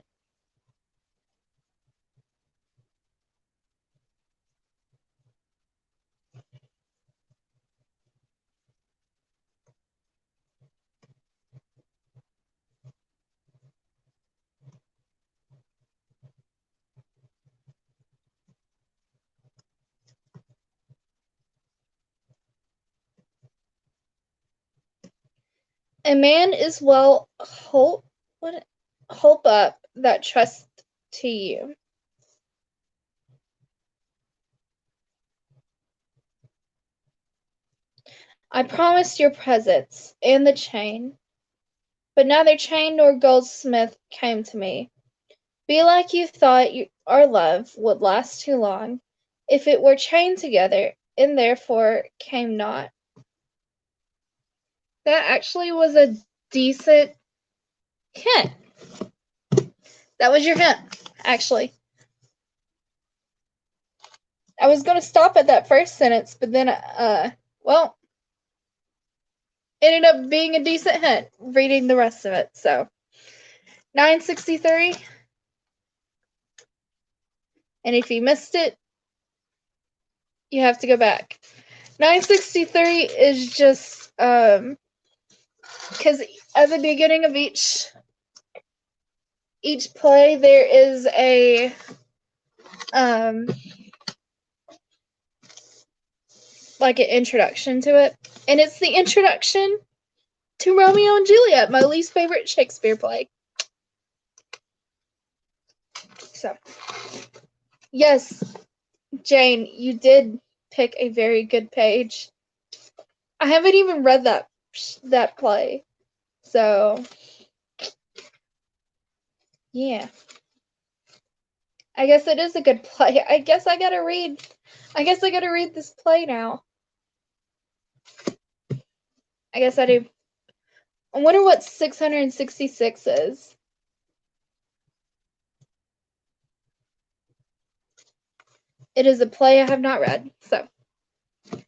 A man is well holp up that trust to you. I promised your presents and the chain, but neither chain nor goldsmith came to me. Belike you thought our love would last too long, if it were chained together, and therefore came not. That actually was a decent hint. That was your hint, actually. I was going to stop at that first sentence, but then, well, ended up being a decent hint reading the rest of it. So 963, and if you missed it, you have to go back. 963 is just because at the beginning of each play there is a like an introduction to it, and it's the introduction to Romeo and Juliet, my least favorite Shakespeare play. So, yes, Jane, you did pick a very good page. I haven't even read that play, so yeah. I guess it is a good play. I guess I gotta read this play now. I guess I do. I wonder what 666 is. It is a play I have not read, so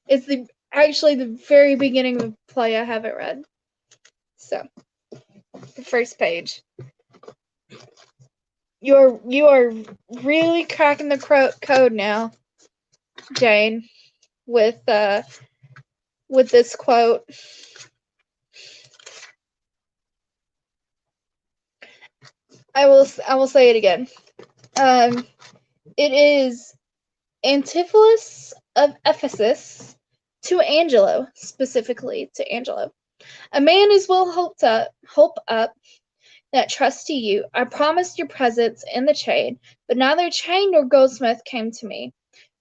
it's actually the very beginning of a play I haven't read. So, the first page. You are really cracking the code now, Jane, with this quote. I will say it again. It is Antipholus of Ephesus to Angelo, specifically to Angelo. A man is well hope up that trust to you. I promised your presents and the chain, but neither chain nor goldsmith came to me.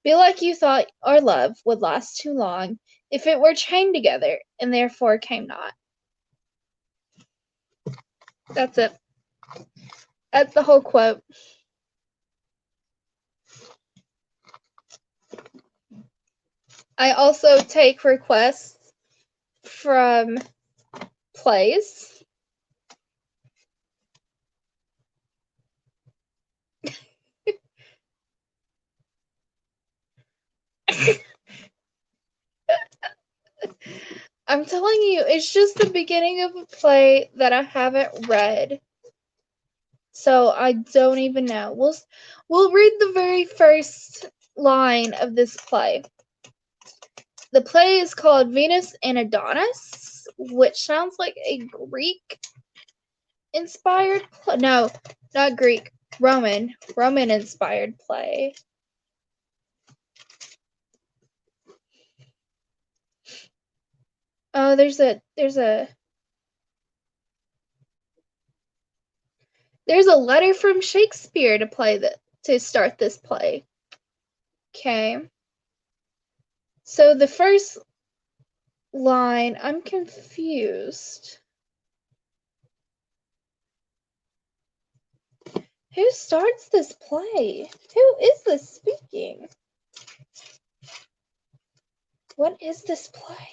Belike you thought our love would last too long, if it were chained together, and therefore came not. That's it. That's the whole quote. I also take requests from plays. I'm telling you, it's just the beginning of a play that I haven't read. So I don't even know. We'll read the very first line of this play. The play is called Venus and Adonis, which sounds like a Greek inspired play. No, not Greek. Roman inspired play. Oh, there's a letter from Shakespeare to start this play. Okay. So the first line, I'm confused. Who starts this play? Who is this speaking? What is this play?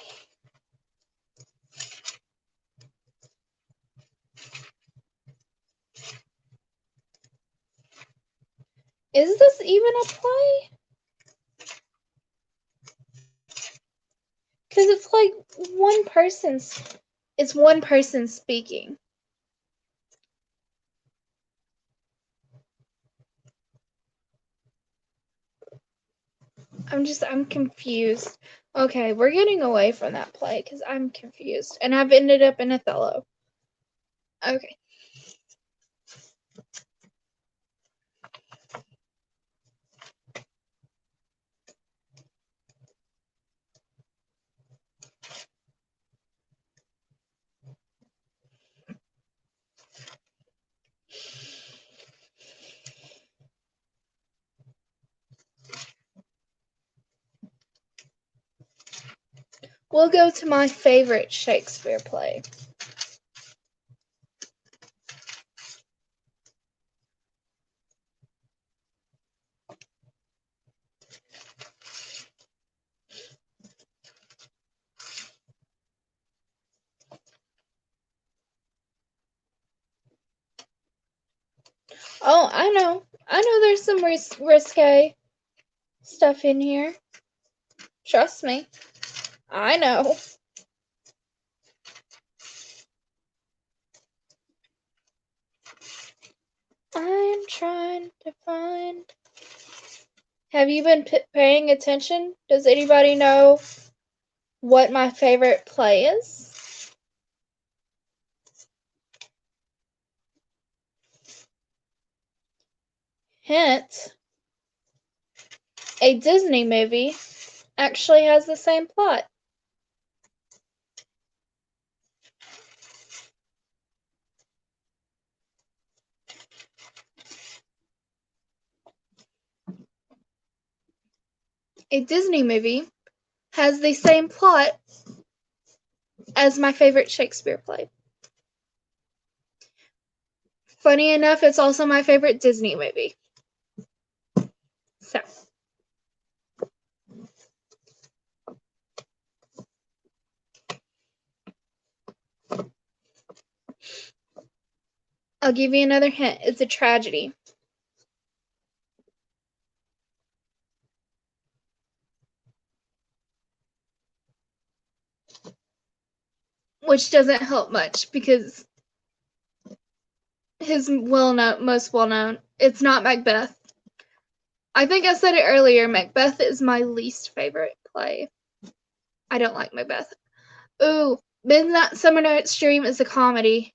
Is this even a play? Because it's like it's one person speaking. I'm confused. Okay, we're getting away from that play because I'm confused. And I've ended up in Othello. Okay. We'll go to my favorite Shakespeare play. Oh, I know. I know there's some risque stuff in here. Trust me. I know. I'm trying to find. Have you been paying attention? Does anybody know what my favorite play is? Hint. A Disney movie actually has the same plot. A Disney movie has the same plot as my favorite Shakespeare play. Funny enough, it's also my favorite Disney movie. So, I'll give you another hint. It's a tragedy. Which doesn't help much because his most well known, it's not Macbeth. I think I said it earlier, Macbeth is my least favorite play. I don't like Macbeth. Ooh, Midnight Summer Night's Dream is a comedy.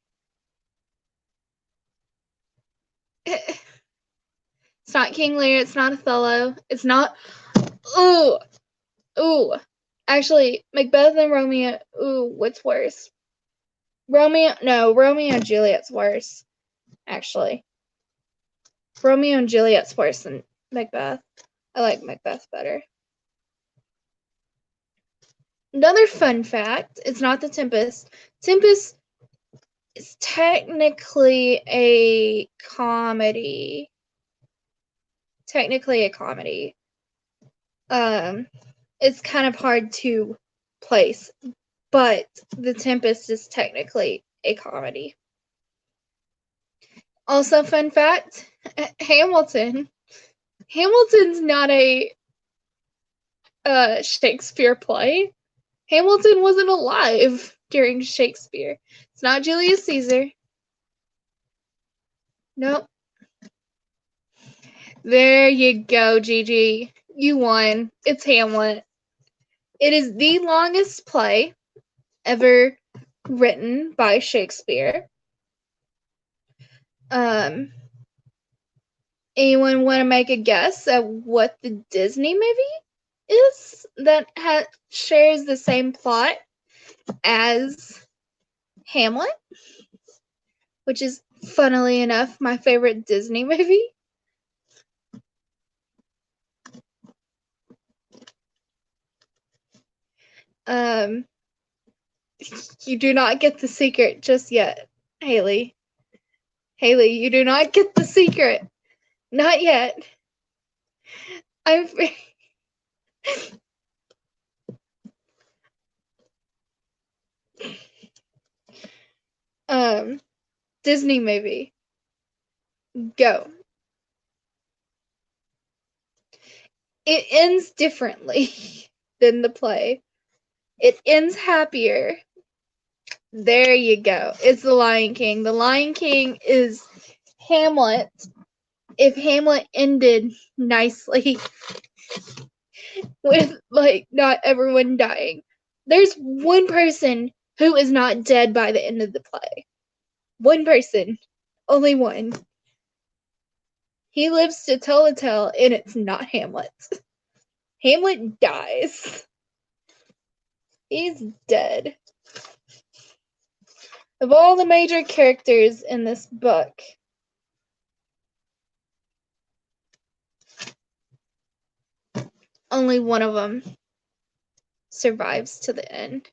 It's not King Lear, it's not Othello, it's not. Ooh. Actually, Macbeth and Romeo. Ooh, what's worse? Romeo and Juliet's worse. Actually, Romeo and Juliet's worse than Macbeth. I like Macbeth better. Another fun fact, it's not The Tempest. Tempest is technically a comedy. It's kind of hard to place, but The Tempest is technically a comedy. Also, fun fact, Hamilton's not a Shakespeare play. Hamilton wasn't alive during Shakespeare. It's not Julius Caesar. Nope. There you go, Gigi. You won. It's Hamlet. It is the longest play ever written by Shakespeare. Anyone want to make a guess at what the Disney movie is that shares the same plot as Hamlet, which is, funnily enough, my favorite Disney movie? You do not get the secret just yet, Haley. Haley, you do not get the secret. Not yet. I'm Disney movie. Go. It ends differently than the play. It ends happier. There you go. It's The Lion King. The Lion King is Hamlet if Hamlet ended nicely with, like, not everyone dying. There's one person who is not dead by the end of the play. One person. Only one. He lives to tell a tale, and it's not Hamlet. Hamlet dies. He's dead. Of all the major characters in this book, only one of them survives to the end.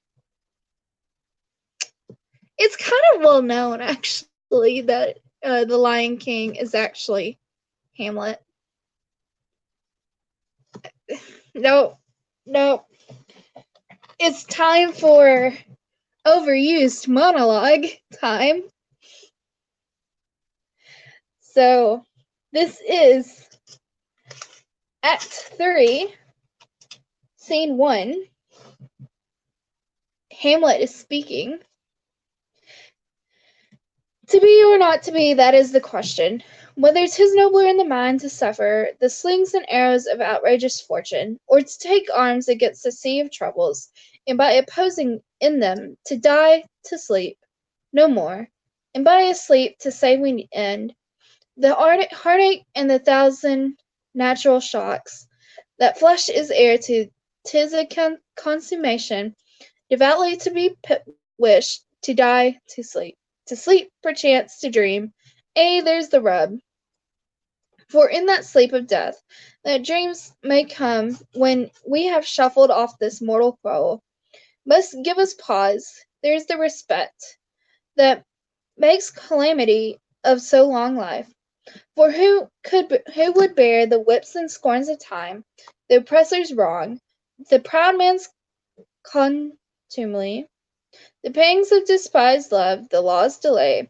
It's kind of well known, actually, that The Lion King is actually Hamlet. No. It's time for overused monologue time. So, this is Act 3, Scene 1. Hamlet is speaking. To be or not to be, that is the question. Whether 'tis nobler in the mind to suffer the slings and arrows of outrageous fortune, or to take arms against a sea of troubles, and by opposing in them to die, to sleep no more, and by a sleep to say we end the heartache and the thousand natural shocks, that flesh is heir to, 'tis a consummation, devoutly to be wished, to die, to sleep, perchance to dream. There's the rub. For in that sleep of death, that dreams may come when we have shuffled off this mortal foe, must give us pause. There's the respect that makes calamity of so long life. For who would bear the whips and scorns of time, the oppressor's wrong, the proud man's contumely, the pangs of despised love, the law's delay,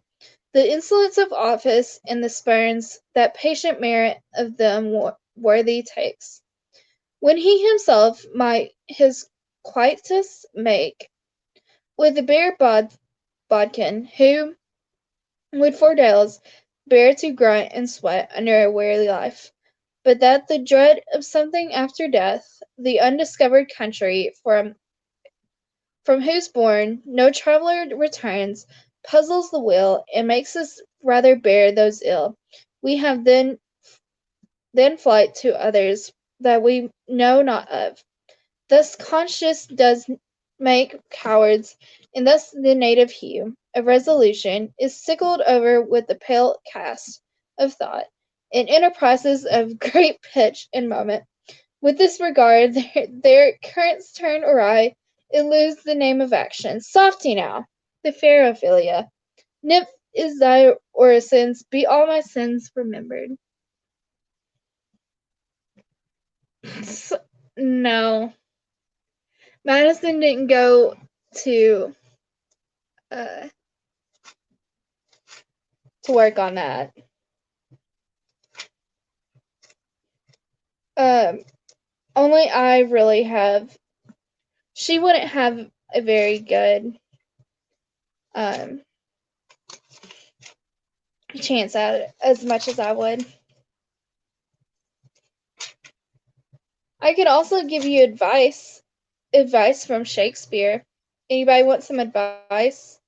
the insolence of office, and the spurns that patient merit of the unworthy takes, when he himself might his quietus make with the bare bodkin, who would for days bear to grunt and sweat under a weary life, but that the dread of something after death, the undiscovered country from whose bourne no traveller returns, puzzles the will, and makes us rather bear those ill we have than flight to others that we know not of. Thus conscience does make cowards, and thus the native hue of resolution is sickled over with the pale cast of thought, in enterprises of great pitch and moment. With this regard, their currents turn awry, and lose the name of action. Softy now, the fair Ophelia. Nymph is thy orisons, be all my sins remembered. No. Madison didn't go to uh, work on that. Um, only I really have. She wouldn't have a very good um, chance at it as much as I would. I could also give you advice from Shakespeare. Anybody want some advice?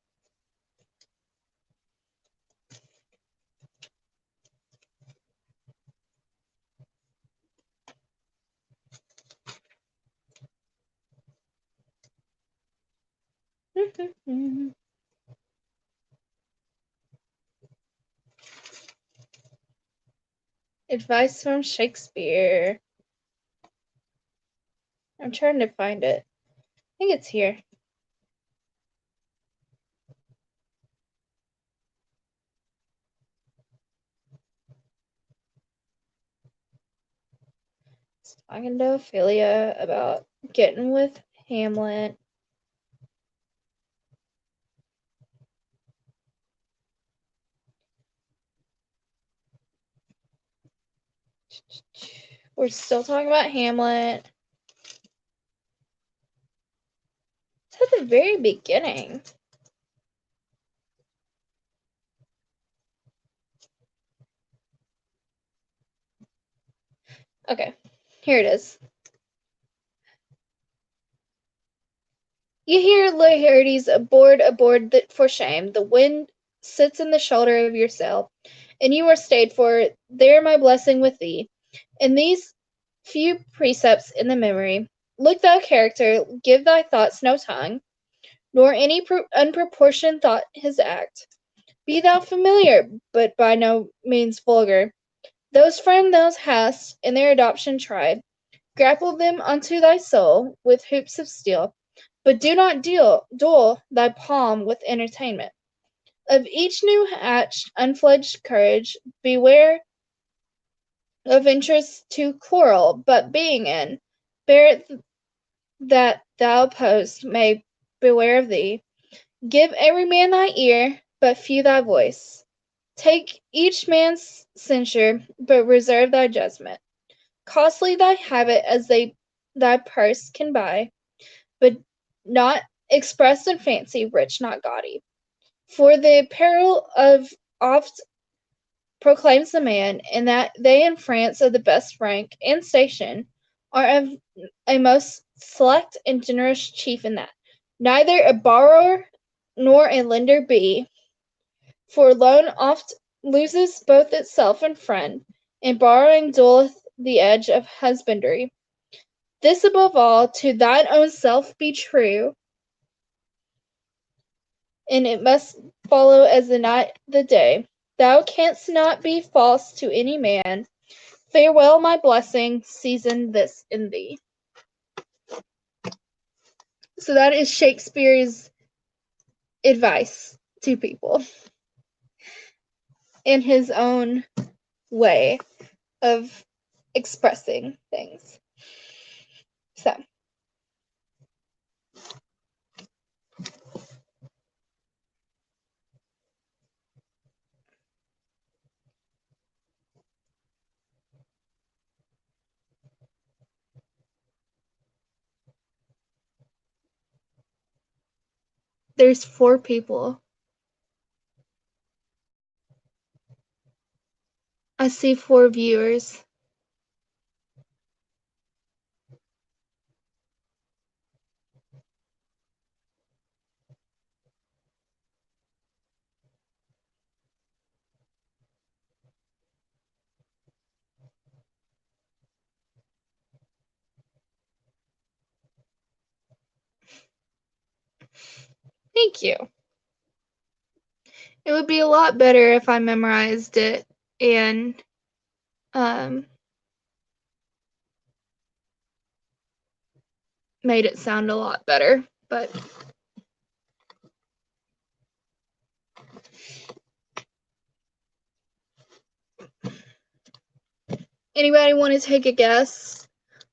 Advice from Shakespeare. I'm trying to find it. I think it's here. It's talking to Ophelia about getting with Hamlet. We're still talking about Hamlet. It's at the very beginning. Okay, here it is. You hear Laertes aboard for shame. The wind sits in the shoulder of your sail, and you are stayed for it. There my blessing with thee. In these few precepts in the memory, look thou character, give thy thoughts no tongue, nor any unproportioned thought his act. Be thou familiar, but by no means vulgar. Those friend thou hast in their adoption tried, grapple them unto thy soul with hoops of steel, but do not dull thy palm with entertainment. Of each new hatched, unfledged courage, beware of interest to quarrel, but being in, bear it that thou post may beware of thee. Give every man thy ear, but few thy voice. Take each man's censure, but reserve thy judgment. Costly thy habit as thy purse can buy, but not expressed in fancy, rich, not gaudy. For the apparel of oft proclaims the man, and that they in France of the best rank and station are of a most select and generous chief in that. Neither a borrower nor a lender be, for loan oft loses both itself and friend, and borrowing dulleth the edge of husbandry. This above all, to thine own self be true, and it must follow as the night the day. Thou canst not be false to any man. Farewell, my blessing, season this in thee. So that is Shakespeare's advice to people in his own way of expressing things. So, there's 4 people. I see 4 viewers. Thank you. It would be a lot better if I memorized it and um, made it sound a lot better. But anybody want to take a guess?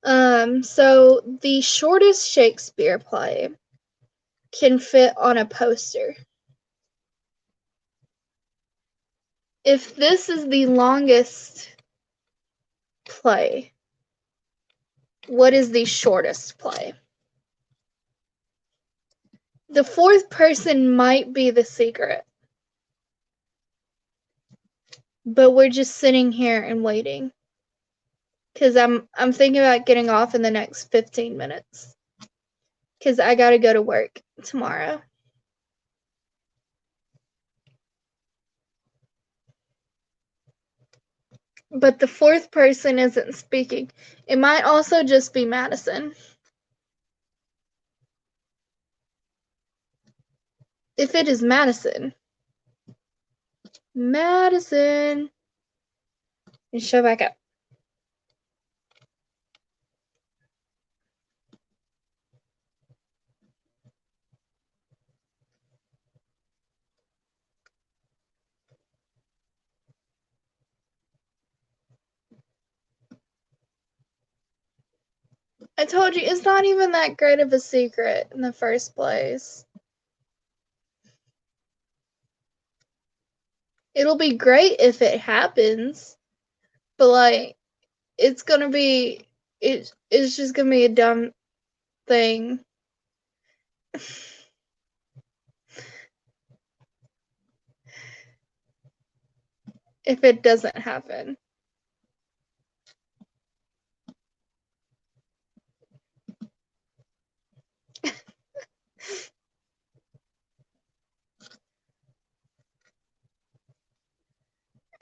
So the shortest Shakespeare play can fit on a poster. If this is the longest play, what is the shortest play? The fourth person might be the secret, but we're just sitting here and waiting. Because I'm thinking about getting off in the next 15 minutes. Because I gotta go to work tomorrow. But the fourth person isn't speaking. It might also just be Madison. If it is Madison, and show back up. I told you, it's not even that great of a secret in the first place. It'll be great if it happens, but like, it's gonna be, it's just gonna be a dumb thing. If it doesn't happen.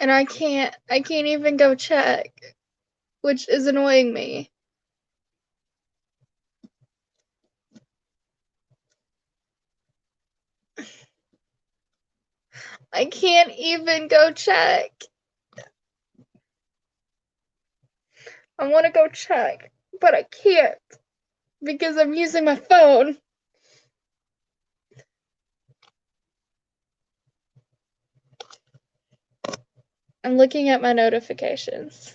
And I can't even go check, which is annoying me. I can't even go check. I want to go check, but I can't because I'm using my phone. I'm looking at my notifications.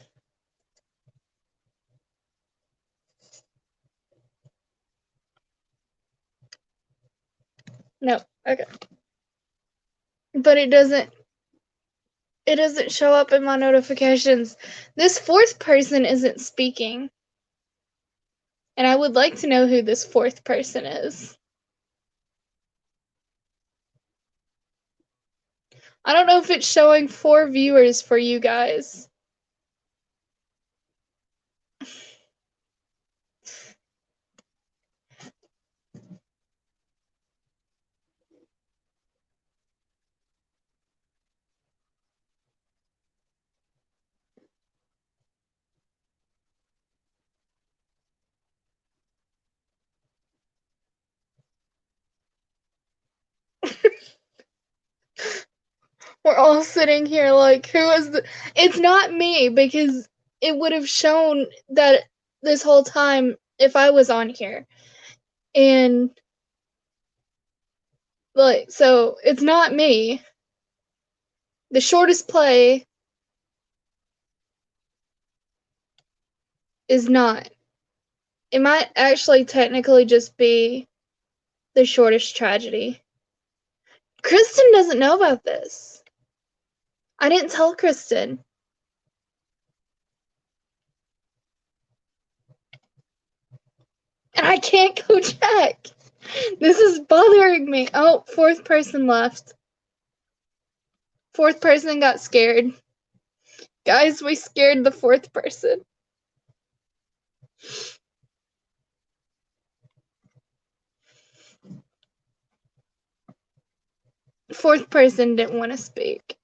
No, okay. But it doesn't show up in my notifications. This fourth person isn't speaking. And I would like to know who this fourth person is. I don't know if it's showing 4 viewers for you guys. We're all sitting here like, who is the... It's not me, because it would have shown that this whole time if I was on here. And like, so it's not me. The shortest play is not. It might actually technically just be the shortest tragedy. Kristen doesn't know about this. I didn't tell Kristen. And I can't go check. This is bothering me. Oh, fourth person left. Fourth person got scared. Guys, we scared the fourth person. Fourth person didn't want to speak.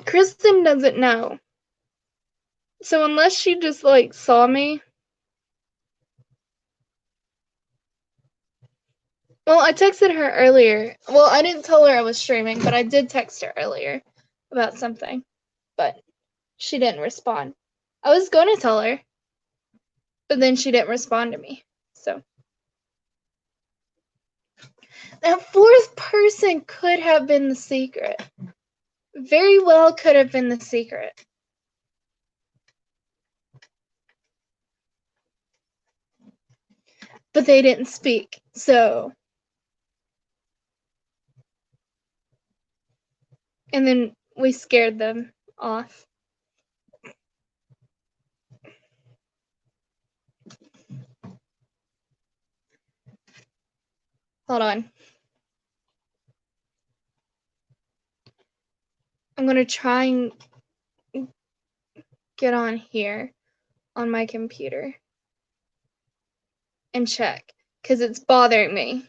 Kristen doesn't know. So unless she just like saw me. Well, I texted her earlier. Well, I didn't tell her I was streaming, but I did text her earlier about something. But she didn't respond. I was going to tell her, but then she didn't respond to me. So that fourth person could have been the secret. very well could have been the secret. But they didn't speak, so. And then we scared them off. Hold on. I'm gonna try and get on here on my computer and check because it's bothering me.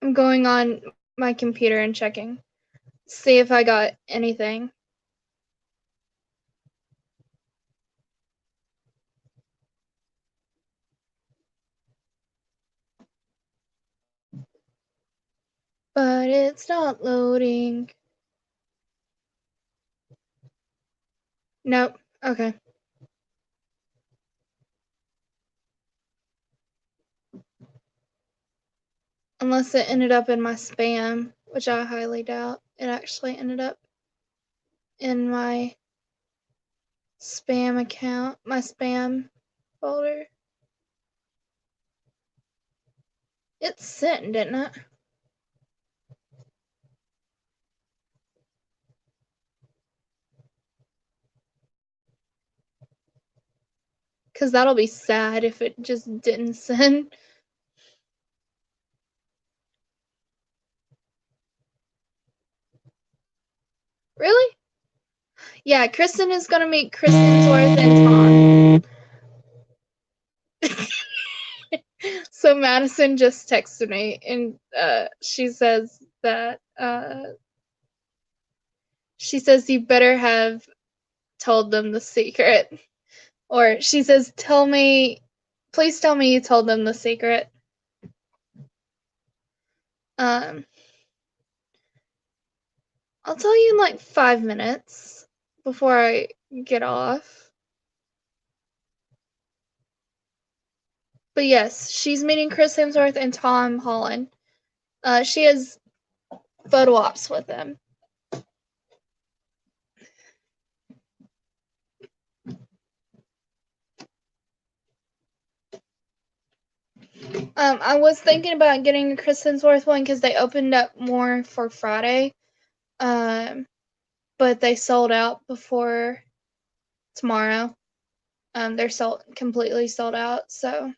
I'm going on my computer and checking. See if I got anything. But it's not loading. Nope. Okay. Unless it ended up in my spam, which I highly doubt. It actually ended up in my spam account, my spam folder. It sent, didn't it? Because that'll be sad if it just didn't send. Really? Yeah, Kristen is gonna meet Chris Hemsworth and Tom. So Madison just texted me and she says that she says you better have told them the secret. Or she says, please tell me you told them the secret. Um, I'll tell you in like 5 minutes before I get off. But yes, she's meeting Chris Hemsworth and Tom Holland. She has photo ops with them. I was thinking about getting a Chris Hemsworth one because they opened up more for Friday. But they sold out before tomorrow. They're completely sold out, so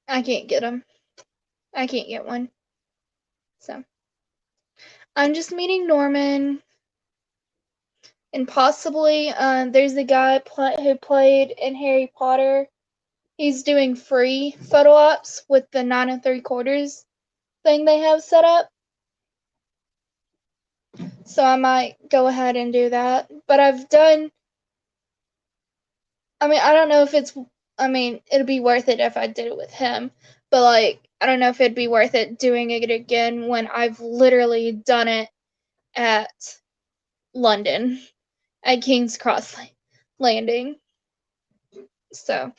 I can't get them. I can't get one. So I'm just meeting Norman, and possibly there's a guy who played in Harry Potter. He's doing free photo ops with the 9 3/4 thing they have set up. So I might go ahead and do that. But I don't know if it'd be worth it if I did it with him. But like, I don't know if it'd be worth it doing it again when I've literally done it at London at King's Cross Landing. So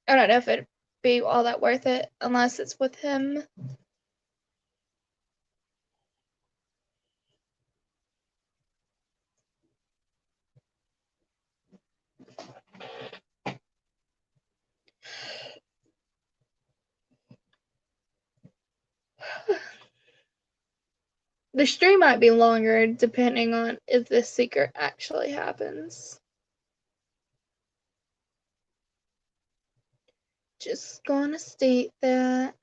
I don't know if it'd be all that worth it unless it's with him. The stream might be longer depending on if this secret actually happens. Just gonna state that.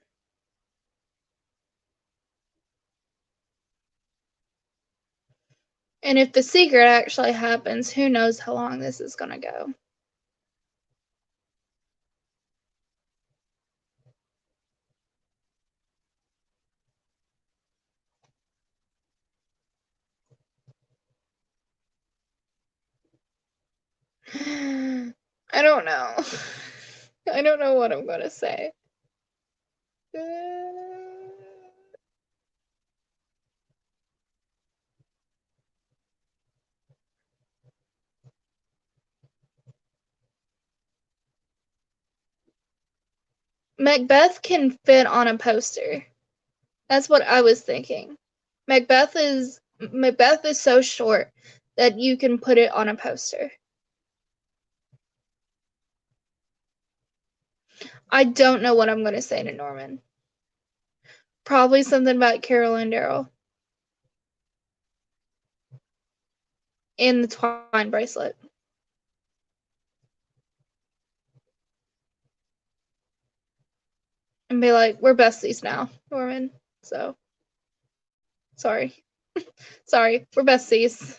And if the secret actually happens, who knows how long this is gonna go. I don't know. I don't know what I'm gonna say. Macbeth can fit on a poster. That's what I was thinking. Macbeth is so short that you can put it on a poster. I don't know what I'm gonna say to Norman. Probably something about Carol and Daryl. And the twine bracelet. And be like, we're besties now, Norman. So sorry. Sorry, we're besties.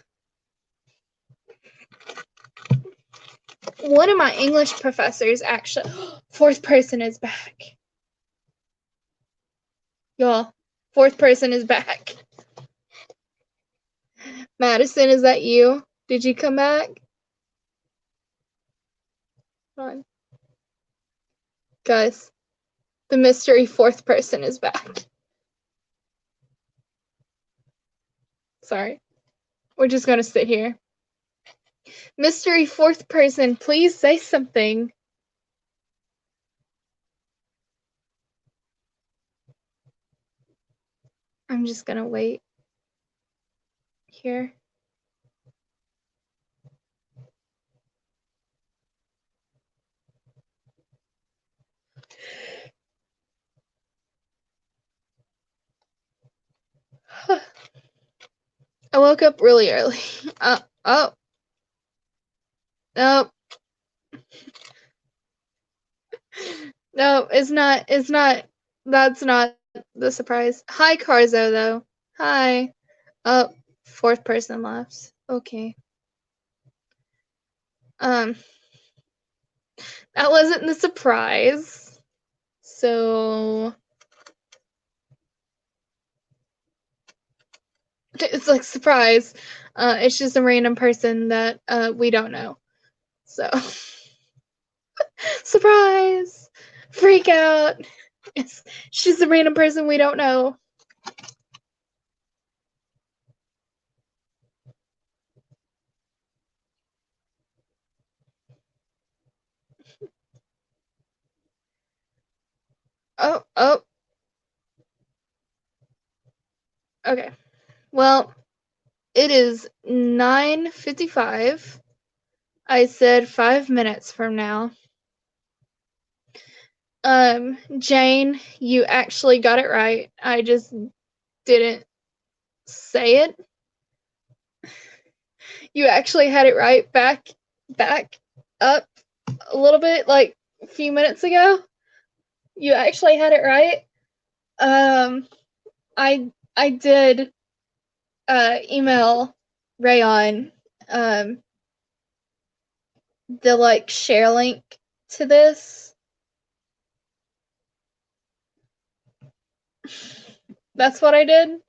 One of my English professors actually fourth person is back. Y'all, fourth person is back. Madison, is that you? Did you come back? Come on. Guys, the mystery fourth person is back. Sorry. We're just gonna sit here. Mystery fourth person, please say something. I'm just gonna wait here. I woke up really early. Oh. No. No, it's not. That's not the surprise. Hi, Carzo, though. Hi. Oh, fourth person laughs. Okay. That wasn't the surprise. So it's like surprise. It's just a random person that we don't know. So surprise, freak out. She's a random person we don't know. Oh. Okay. Well, it is 9:55. I said 5 minutes from now. Jane, you actually got it right. I just didn't say it. You actually had it right. Back up a little bit, like a few minutes ago. You actually had it right. I did email Rayon the like share link to this. That's what I did.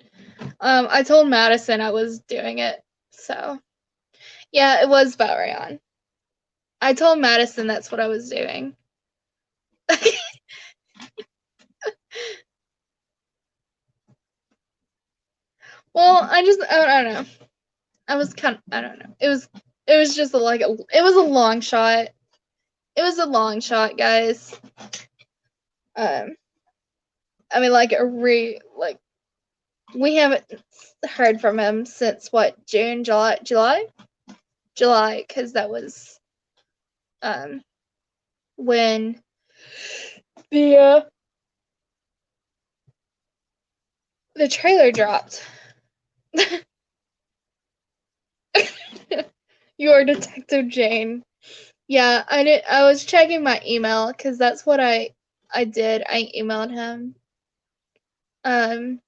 I told Madison I was doing it, so yeah, it was about Rayon. I told Madison that's what I was doing. Well, I don't know. I don't know. It was just it was a long shot. It was a long shot, guys. I mean, we haven't heard from him since what, June, July, because that was when the trailer dropped. You are Detective Jane. Yeah, I was checking my email because that's what I did. I emailed him. And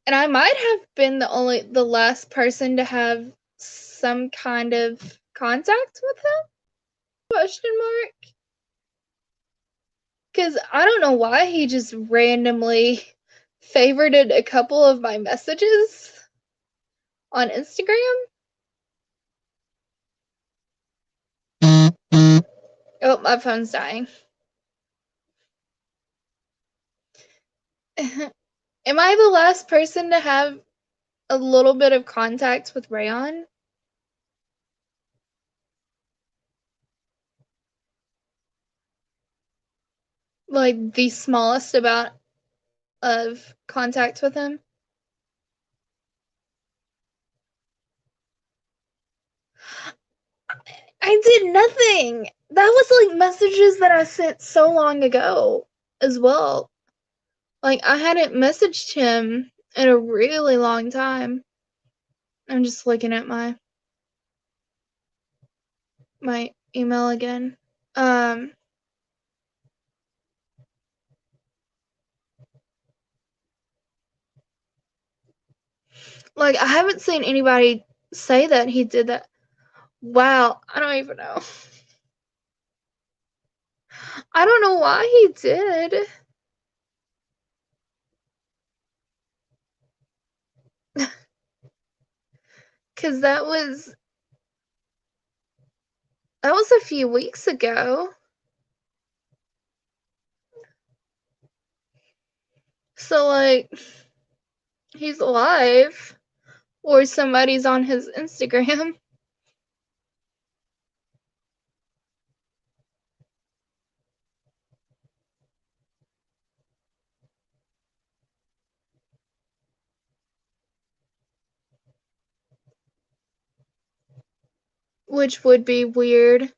I might have been the last person to have some kind of contact with him? Question mark. Because I don't know why he just randomly favorited a couple of my messages on Instagram. Oh, my phone's dying. Am I the last person to have a little bit of contact with Rayon? Like the smallest amount of contact with him? I did nothing. That was like messages that I sent so long ago as well. Like I hadn't messaged him in a really long time. I'm just looking at my email again. Um like I haven't seen anybody say that he did that. Wow, I don't even know. I don't know why he did. Cause that was a few weeks ago. So like he's alive or somebody's on his Instagram. Which would be weird.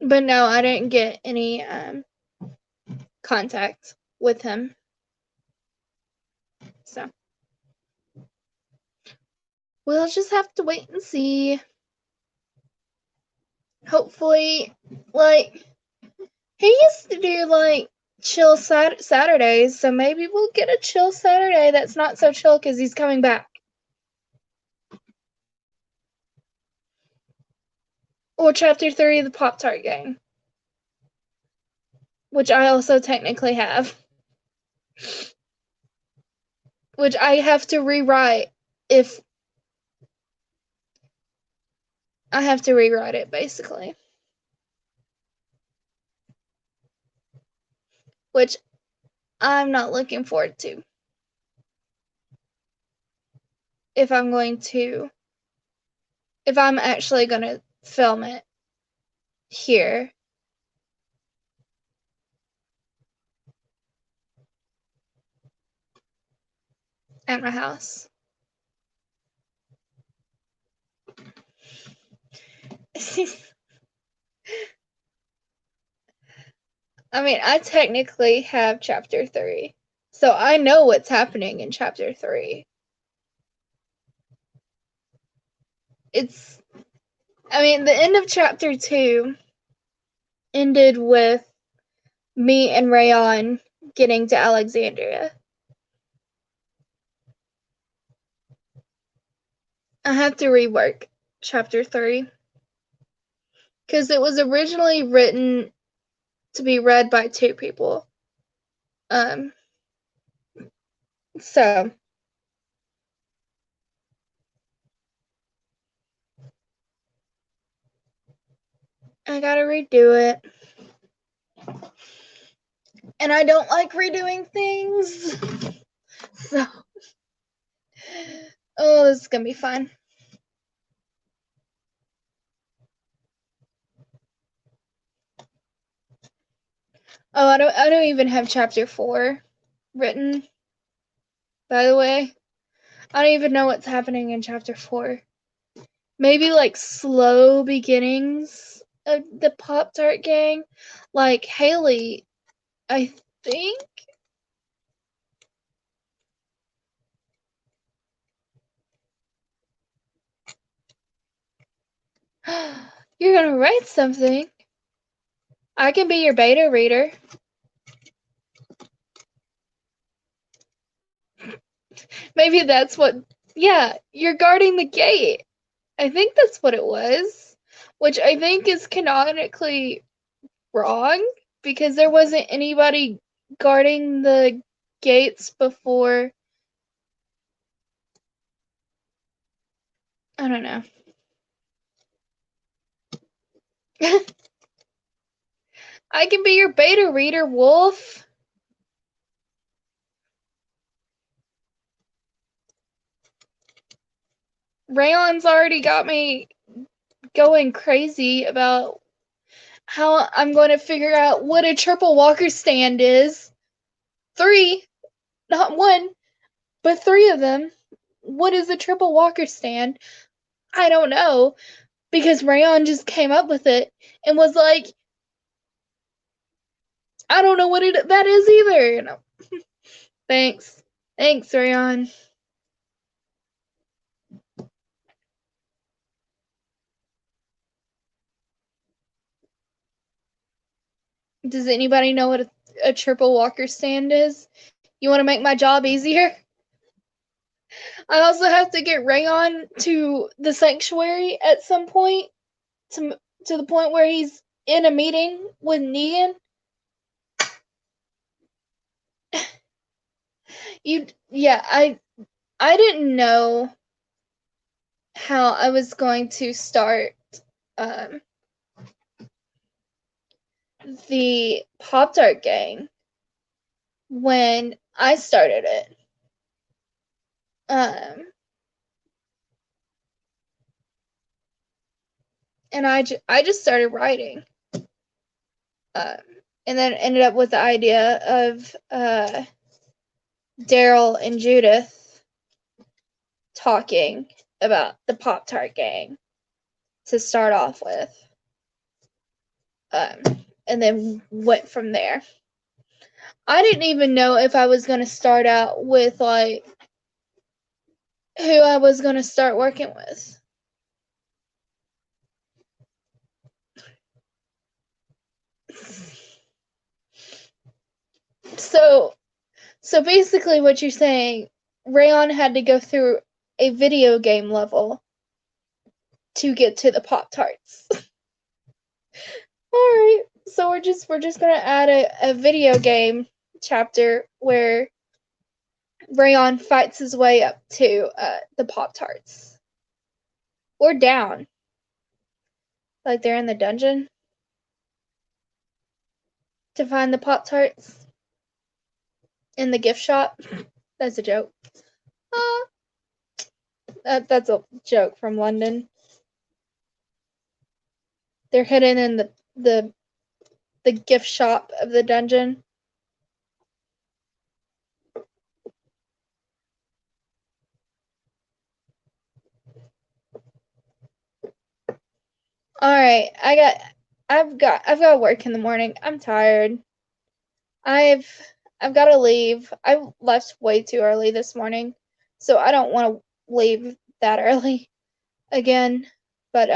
But no, I didn't get any contact with him. So we'll just have to wait and see. Hopefully, like, he used to do like chill Saturdays, so maybe we'll get a chill Saturday that's not so chill because he's coming back. Or chapter 3 of the Pop Tart Gang, which I also technically have, which I have to rewrite if I have to rewrite it basically, which I'm not looking forward to if I'm going to, if I'm actually going to film it here at my house. I mean, I technically have chapter 3, so I know what's happening in chapter 3. It's, I mean, the end of chapter 2 ended with me and Rayon getting to Alexandria. I have to rework chapter 3 because it was originally written to be read by 2 people. So I gotta redo it. And I don't like redoing things. So, oh, this is gonna be fun. Oh, I don't even have chapter 4 written, by the way. I don't even know what's happening in chapter 4. Maybe like slow beginnings of the Pop Tart gang. Like Haley, I think. You're gonna write something. I can be your beta reader. Maybe that's what. Yeah, you're guarding the gate. I think that's what it was, which I think is canonically wrong. because there wasn't anybody guarding the gates before. I don't know. I can be your beta reader, Wolf. Rayon's already got me going crazy about how I'm going to figure out what a triple walker stand is. 3, not 1, but 3 of them. What is a triple walker stand? I don't know, because Rayon just came up with it and was like, I don't know what that is either. You know. Thanks, Rayon. Does anybody know what a triple walker stand is? You want to make my job easier? I also have to get Rayon to the sanctuary at some point, to the point where he's in a meeting with Negan. I didn't know how I was going to start um, the Pop Tart gang when I started it. Um, and I just started writing. Um, and then ended up with the idea of Daryl and Judith talking about the Pop Tart gang to start off with. And then went from there. I didn't even know if I was going to start out with like who I was going to start working with. So basically what you're saying, Rayon had to go through a video game level to get to the Pop Tarts. Alright, so we're just gonna add a video game chapter where Rayon fights his way up to the Pop Tarts. Or down. Like they're in the dungeon to find the Pop Tarts in the gift shop. That's a joke. That's a joke from London. They're hidden in the gift shop of the dungeon. All right, I've got work in the morning. I'm tired. I've got to leave. I left way too early this morning, so I don't want to leave that early again. But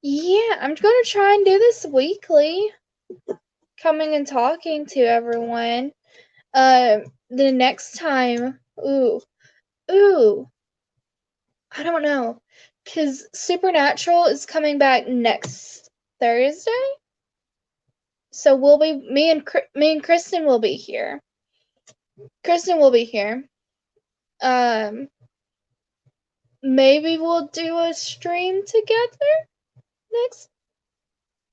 yeah, I'm going to try and do this weekly, coming and talking to everyone. The next time, ooh, I don't know, because Supernatural is coming back next Thursday. So we'll be me and Kristen will be here. Kristen will be here. Maybe we'll do a stream together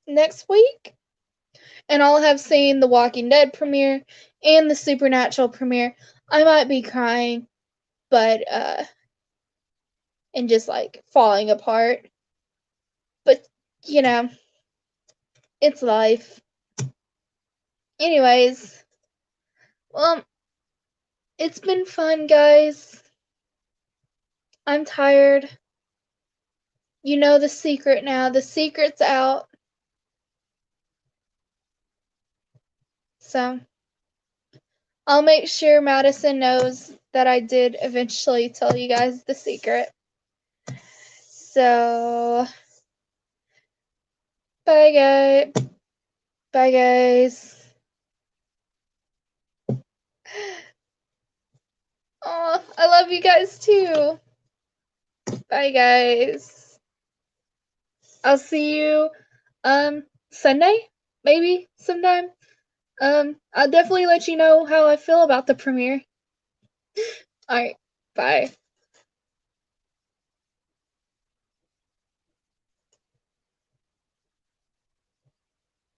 next week. And I'll have seen the Walking Dead premiere and the Supernatural premiere. I might be crying, but and just like falling apart. But you know, it's life. Anyways, well, it's been fun, guys. I'm tired. You know the secret now. The secret's out. So I'll make sure Madison knows that I did eventually tell you guys the secret. So bye guys. Bye guys. Oh, I love you guys too. Bye guys. I'll see you Sunday. maybe sometime. I'll definitely let you know how I feel about the premiere. All right, bye.